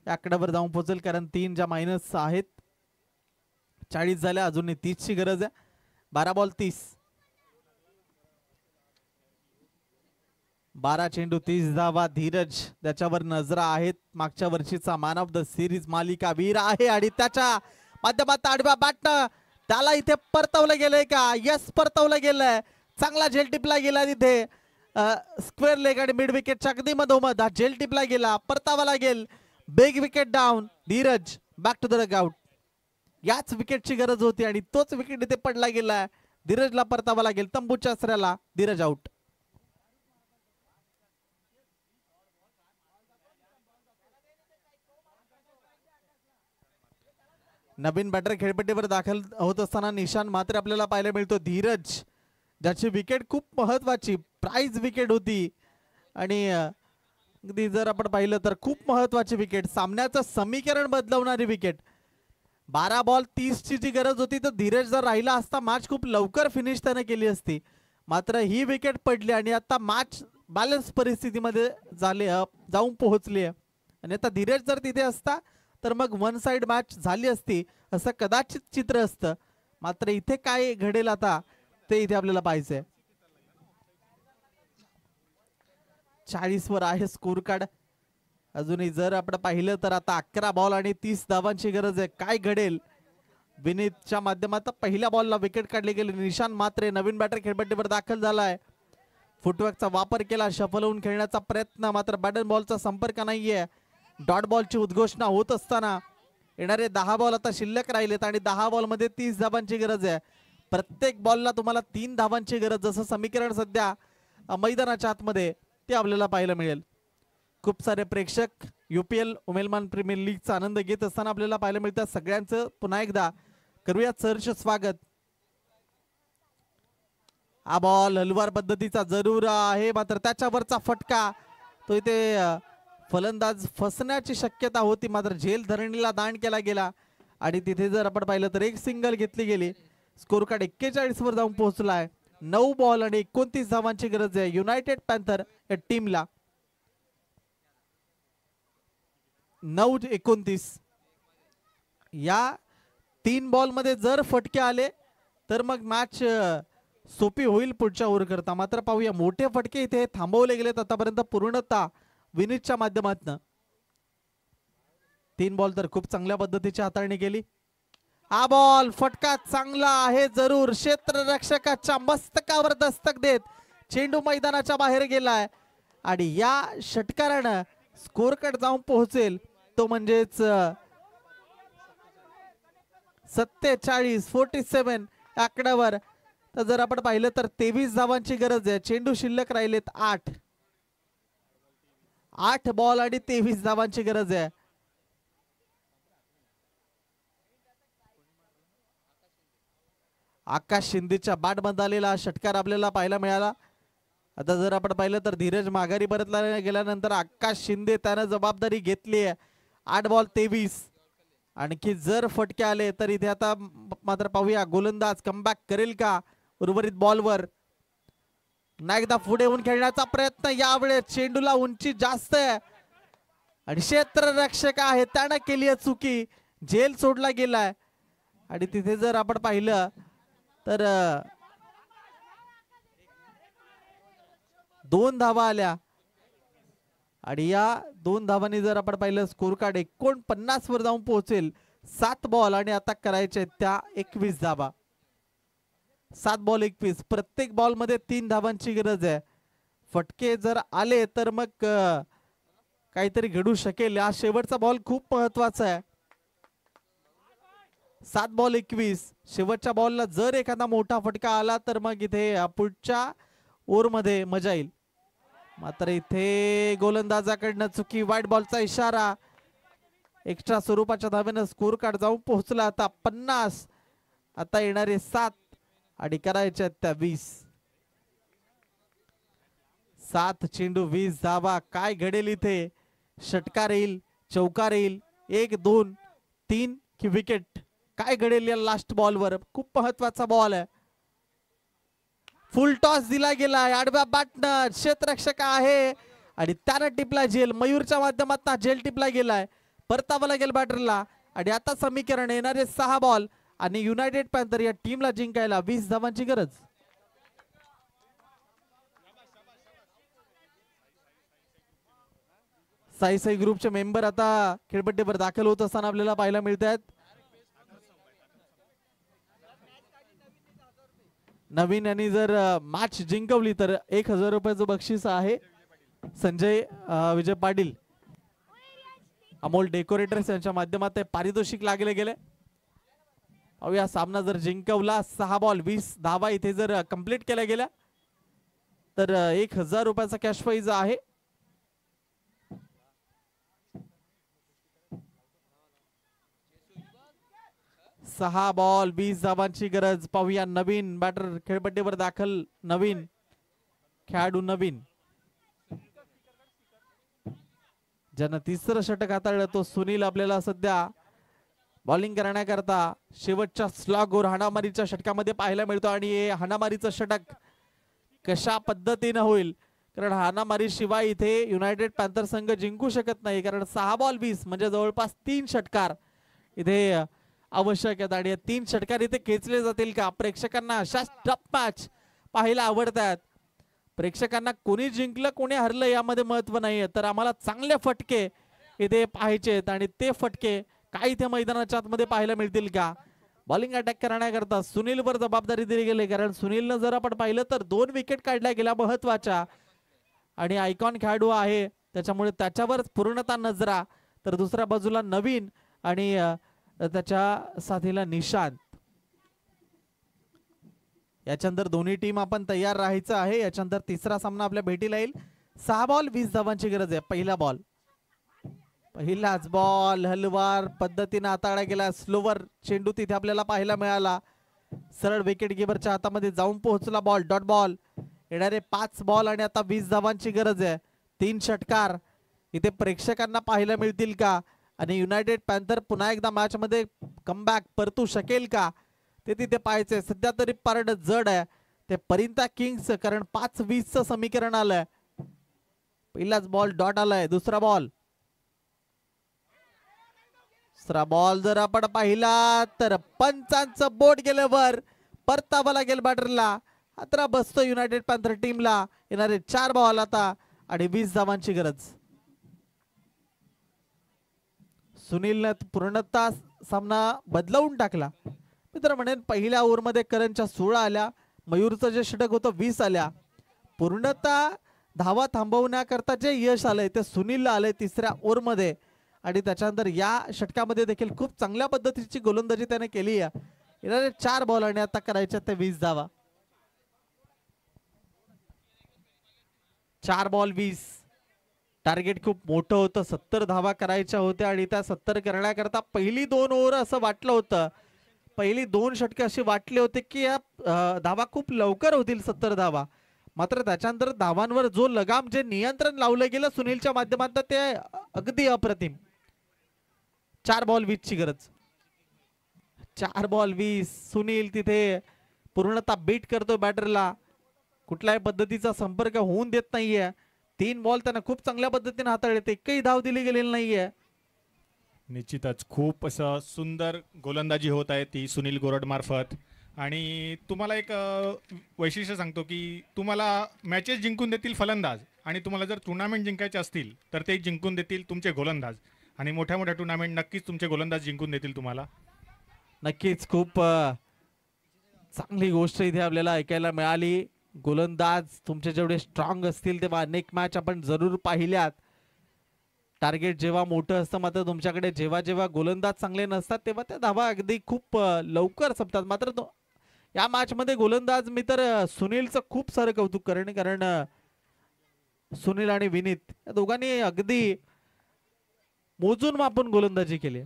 या आकड्यावर जाऊन पोहोचेल कारण 3 ज्या मायनस आहेत 40 झाल्या. अजूनही 30 ची गरज आहे. 12 बॉल 30. 12 चेंडू 30 धावा. धीरज त्याच्यावर नजरा आहेत. मागच्या वर्षीचा मॅन ऑफ द सिरीज मालिकावीर आहे आणि त्याच्या माध्यमात आडव्या बॅटनं त्याला इथे परतवलं गेलंय का? यस, परतवलं गेलंय. चांगला झेल टिपला गेला तिथे स्क्वेअर लेग आणि मिड विकेटच्या अगदी मधोमध हा झेल टिपला गेला. परतावा लागेल. Big wicket down. Dheeraj back to the dugout. याच विकेटची गरज होती आणि तोच विकेट इथे पडला गेला. धीरजला परतावा लागेल. तंबूच्या आसऱ्याला धीरज आउट. नवीन बॅटर खेळपट्टीवर दाखल होत असताना निशान मात्र आपल्याला पाहायला मिळतो. धीरज ज्याची विकेट खूप महत्वाची प्राइज विकेट होती आणि अगदी जर आपण पाहिलं तर खूप महत्वाची विकेट, सामन्याचं समीकरण बदलवणारी विकेट. 12 बॉल 30 ची जी गरज होती तर धीरज जर राहिला असता मॅच खूप लवकर फिनिश त्याने केली असती. मात्र ही विकेट पडली आणि आता मॅच बॅलन्स परिस्थितीमध्ये जाऊन पोहोचली आहे आणि आता धीरज जर तिथे असता तर मग वन साइड मॅच झाली असती असं कदाचित चित्र असतं. मात्र इथे काय घडेल आता ते इथे आपल्याला पाहायचंय. 40 वर आहे स्कोर कार्ड. अजूनही जर आपण पाहिलं तर आता 11 बॉल आणि 30 धावांची गरज आहे. काय घडेल? विनीतच्या माध्यमात पहिल्या बॉलला विकेट काढले गेले. निशान मात्रे नवीन बॅटर खेळपट्टीवर दाखल झालाय. फुटवर्कचा वापर केला. शफल होऊन खेळण्याचा प्रयत्न मात्र बॅटन बॉलचा संपर्क नाहीये. डॉट बॉलची उद्घोषणा होत असताना येणारे 10 बॉल आता शिल्लक राहिलेत आणि 10 बॉल मध्ये 30 धावांची गरज आहे. प्रत्येक बॉलला तुम्हाला 3 धावांची गरज जसं समीकरण सध्या मैदानाच्या आतमध्ये ते आपल्याला पाहायला मिळेल. खूप सारे प्रेक्षक UPL उमेलमान प्रीमियर लीगचा आनंद घेत असताना आपल्याला पाहायला मिळतं. सगळ्यांचं पुन्हा एकदा करूया सहर्ष स्वागत. हा बॉल हलवार पद्धतीचा जरूर आहे मात्र त्याच्यावरचा फटका तो इथे फलंदाज फसण्याची शक्यता होती मात्र झेल धरणीला दांड केला गेला आणि तिथे जर आपण पाहिलं तर एक सिंगल घेतली गेली. स्कोर कार्ड 41 वर जाऊन पोहोचलाय. 9 बॉल आणि 29 धावांची गरज आहे युनायटेड पॅन्थर या टीमला. 9-29 या 3 बॉल मध्ये जर फटके आले तर मग मॅच सोपी होईल पुढच्या ओव्हर करता. मात्र पाहूया मोठे फटके इथे थांबवले गेलेत आतापर्यंत पूर्णतः विनीतच्या माध्यमातून. 3 बॉल तर खूप चांगल्या पद्धतीची हाताळणी केली. हा बॉल फटका चांगला आहे जरूर. क्षेत्ररक्षकाच्या मस्तकावर दस्तक देत चेंडू मैदानाच्या बाहेर गेलाय आणि या षटकारानं स्कोर कार्ड जाऊन पोहोचेल तो म्हणजेच 47 आकड्यावर. तर जर आपण पाहिलं तर 23 धावांची गरज आहे. चेंडू शिल्लक राहिलेत 8 बॉल आणि 23 धावांची गरज आहे. आकाश शिंदेच्या बॅट बंद आलेला षटकार आपल्याला पाहायला मिळाला. आता जर आपण पाहिलं तर धीरज माघारी परतला गेल्यानंतर आकाश शिंदे त्यानं जबाबदारी घेतली आहे. 8 बॉल 23. आणखी जर फटके आले तर इथे आता मात्र पाहूया गोलंदाज कमबॅक करेल का उर्वरित बॉलवर. पुन्हा एकदा पुढे येऊन खेळण्याचा प्रयत्न. यावेळेस चेंडूला उंची जास्त आहे आणि क्षेत्ररक्षक आहे त्यानं केली आहे चुकी. झेल सोडला गेलाय आणि तिथे जर आपण पाहिलं तर 2 धावा आल्या आणि या 2 धावांनी जर आपण पाहिलं स्कोर कार्ड 49 वर जाऊन पोहोचेल. 7 बॉल आणि आता करायचे त्या 21 धावा. 7 बॉल 21. प्रत्येक बॉल मध्ये 3 धावांची गरज आहे. फटके जर आले तर मग काहीतरी घडू शकेल. हा शेवटचा बॉल खूप महत्वाचा आहे. 7 बॉल 21. शेवटच्या बॉलला जर एखादा मोठा फटका आला तर मग इथे पुढच्या ओव्हर मध्ये मजा येईल. मात्र इथे गोलंदाजाकडनं चुकी. वाईट बॉलचा इशारा. एक्स्ट्रा स्वरूपाच्या धावेनं स्कोर कार्ड जाऊन पोहोचला आता 50. आता येणारे 7 आणि करायच्या त्या 20. 7 चेंडू 20 धावा. काय घडेल इथे? षटकार येईल, चौकार येईल, 1 2 3 की विकेट? काय घडेल या लास्ट बॉलवर? खूप महत्वाचा बॉल आहे. फुल टॉस दिला गेलाय. आडव्या बॅटनं क्षेत्ररक्षक आहे आणि त्यानं टिपला झेल. मयूरच्या माध्यमातून झेल टिपला गेलाय. परतावा लागेल बॅटरला. आणि आता समीकरण येणारे 6 बॉल आणि युनायटेड पॅन्थर या टीमला जिंकायला 20 धावांची गरज. साई साई ग्रुपचे मेंबर आता खेळपट्टीवर दाखल होत असताना आपल्याला पाहायला मिळत आहेत. नवीन यांनी जर मॅच जिंकवली तर 1000 रुपयाचं बक्षीस आहे. संजय विजय पाटील अमोल डेकोरेटर्स यांच्या माध्यमात पारितोषिक लागले गेले. या सामना जर जिंकवला 6 बॉल 20 धावा इथे जर कंप्लीट केल्या गेल्या तर 1000 रुपयाचा कॅश प्राइज आहे. सहा बॉल 20 धावांची गरज. पाहूया नवीन बॅटर खेळपट्टीवर दाखल. नवीन खेळाडू नवीन ज्यानं तिसरं षटक हाताळलं तो सुनील आपल्याला सध्या बॉलिंग करण्याकरता शेवटच्या स्लॉगवर हाणामारीच्या षटकामध्ये पाहायला मिळतो. आणि हे हाणामारीचं षटक कशा पद्धतीनं होईल? कारण हाणामारी शिवाय इथे युनायटेड पॅन्थर संघ जिंकू शकत नाही. कारण 6 बॉल 20 म्हणजे जवळपास 3 षटकार इथे आवश्यक आहेत. आणि 3 षटकार इथे खेचले जातील का? प्रेक्षकांना अशा टफ मॅच पाहायला आवडतात. प्रेक्षकांना कोणी जिंकलं कोणी हरलं यामध्ये महत्व नाहीये. तर आम्हाला चांगले फटके इथे पाहायचेत आणि ते फटके काय इथे मैदानाच्या आतमध्ये पाहायला मिळतील का? बॉलिंग अटॅक करण्याकरता सुनीलवर जबाबदारी दिली गेली. कारण सुनीलनं जर आपण पाहिलं तर 2 विकेट काढल्या गेल्या महत्वाच्या. आणि आयकॉन खेळाडू आहे त्याच्यामुळे त्याच्यावर पूर्णतः नजरा. तर दुसऱ्या बाजूला नवीन आणि त्याच्या साथीला निशांत. याच्यानंतर दोन्ही टीम आपण तयार राहायचं आहे. याच्यानंतर तिसरा सामना आपल्या भेटीला येईल. 6 बॉल 20 धावांची गरज आहे. पहिलाच बॉल हलवार पद्धतीने हाताळला गेला. स्लोवर चेंडू तिथे आपल्याला पाहायला मिळाला. सरळ विकेट कीपरच्या हातामध्ये जाऊन पोहोचला बॉल. Dot ball. येणारे 5 बॉल आणि आता 20 धावांची गरज आहे. 3 षटकार इथे प्रेक्षकांना पाहायला मिळतील का? आणि युनायटेड पॅन्थर पुन्हा एकदा मॅच मध्ये कमबॅक परतू शकेल का ते तिथे पाहायचंय. सध्या तरी पारड जड आहे ते परिंता किंग्स. कारण 5-20चं समीकरण आलंय. पहिलाच बॉल डॉट आलाय. दुसरा बॉल जर आपण पाहिला तर पंचांचं बोट गेलं वर. परतावा लागेल बॅटरला. हातरा बसतो युनायटेड पॅन्थर टीमला. येणारे 4 बॉल आता आणि 20 धावांची गरज. सुनीलने पूर्णतः सामना बदलावून टाकला. मित्र म्हणेन पहिल्या ओव्हरमध्ये करणच्या 16 आल्या. मयूरचं जे षटक होतं 20 आल्या. पूर्णतः धावा थांबवण्याकरता जे यश आलंय ते सुनीलला आलंय तिसऱ्या ओव्हरमध्ये. आणि त्याच्यानंतर या षटकामध्ये देखील खूप चांगल्या पद्धतीची गोलंदाजी त्याने केली आहे. येणारे 4 बॉल आणि आता करायच्या ते 20 धावा. 4 बॉल 20. टार्गेट खूप मोठं होतं. 70 धावा करायच्या होत्या आणि त्या 70 करण्याकरता पहिली 2 ओव्हर असं वाटलं होतं. पहिली 2 षटके अशी वाटले होते की या धावा खूप लवकर होतील 70 धावा. मात्र त्याच्यानंतर धावांवर जो लगाम जे नियंत्रण लावलं गेलं सुनीलच्या माध्यमातून ते अगदी अप्रतिम. 4 बॉल 20 ची गरज. 4 बॉल 20. सुनील तिथे पूर्णतः बीट करतो बॅटरला. कुठल्याही पद्धतीचा संपर्क होऊन देत नाहीये. 3 बॉल त्यांना खूप चांगल्या पद्धतीने हाताळले. एकही धाव दिली गेलेली नाहीये. निश्चितच खूप असं सुंदर गोलंदाजी होत आहे ती सुनील गोरड मार्फत. आणि तुम्हाला एक वैशिष्ट्य सांगतो की तुम्हाला मॅचेस जिंकून देतील फलंदाज आणि तुम्हाला जर टुर्नामेंट जिंकायचे असतील तर ते जिंकून देतील तुमचे गोलंदाज, आणि मोठ्या मोठ्या टुर्नामेंट नक्कीच तुमचे गोलंदाज जिंकून देतील तुम्हाला. नक्कीच खूप चांगली गोष्ट इथे आपल्याला ऐकायला मिळाली. गोलंदाज तुमचे जेवढे स्ट्रॉंग असतील तेव्हा अनेक मॅच आपण जरूर पाहिल्यात. टार्गेट जेव्हा मोठं असतं मात्र तुमच्याकडे जेव्हा जेव्हा गोलंदाज चांगले नसतात तेव्हा त्या धावा अगदी खूप लवकर संपतात. मात्र या मॅच मध्ये गोलंदाज मी तर सुनीलचं खूप सारं कौतुक करेन, कारण सुनील आणि विनीत या दोघांनी अगदी मोजून मापून गोलंदाजी केली.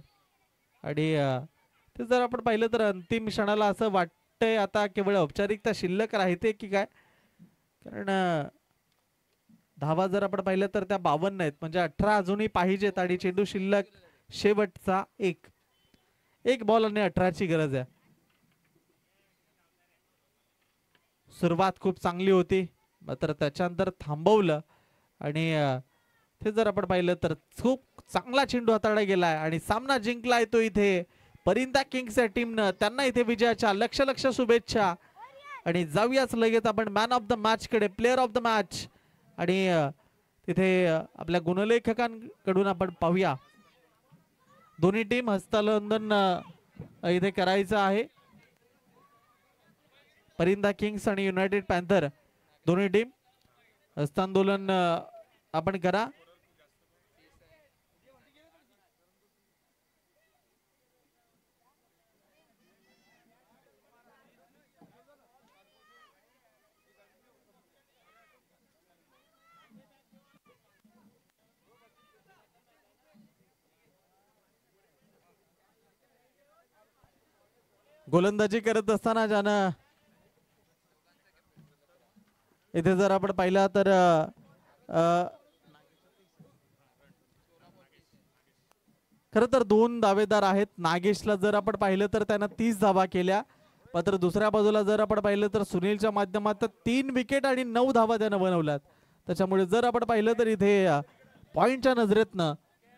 आणि ते जर आपण पाहिलं तर अंतिम क्षणाला असं वाटतंय आता केवळ औपचारिकता शिल्लक राहते की काय, कारण धावा जर आपण पाहिलं तर त्या 52 आहेत, म्हणजे 18 अजूनही पाहिजेत आणि चेंडू शिल्लक शेवटचा एक बॉल आणि 18ची गरज आहे. सुरुवात खूप चांगली होती मात्र त्याच्यानंतर थांबवलं आणि ते जर आपण पाहिलं तर खूप चांगला चेंडू हाताळला गेलाय आणि सामना जिंकलाय तो इथे परिंदा किंग्सच्या टीमनं. त्यांना इथे विजयाच्या लक्ष शुभेच्छा. आणि जाऊयाच लगेच आपण मॅन ऑफ द मॅच कडे, प्लेअर ऑफ द मॅच. आणि तिथे आपल्या गुणलेखकांकडून आपण पाहूया. दोन्ही टीम हस्तांदोलन इथे करायचं आहे. परिंदा किंग्स आणि युनायटेड पॅन्थर दोन्ही टीम हस्तांदोलन आपण करा. गोलंदाजी करत असताना ज्यानं इथे जर आपण पाहिला तर खर तर 2 दावेदार आहेत. नागेशला जर आपण पाहिलं तर त्यानं 30 धावा केल्या, मात्र दुसऱ्या बाजूला जर आपण पाहिलं तर सुनीलच्या माध्यमातून 3 विकेट आणि 9 धावा त्यानं बनवल्यात. त्याच्यामुळे जर आपण पाहिलं तर इथे पॉइंटच्या नजरेतनं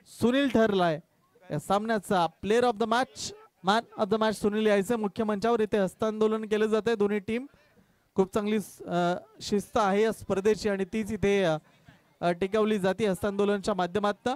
सुनील ठरलाय या सामन्याचा player of the match. Man of the match Sunil यायचं मुख्य मंचावर इथे हस्तांदोलन केलं जाते. दोन्ही टीम खूप चांगली शिस्त आहे या स्पर्धेची आणि तीच इथे टिकवली जाते हस्तांदोलनच्या माध्यमातून.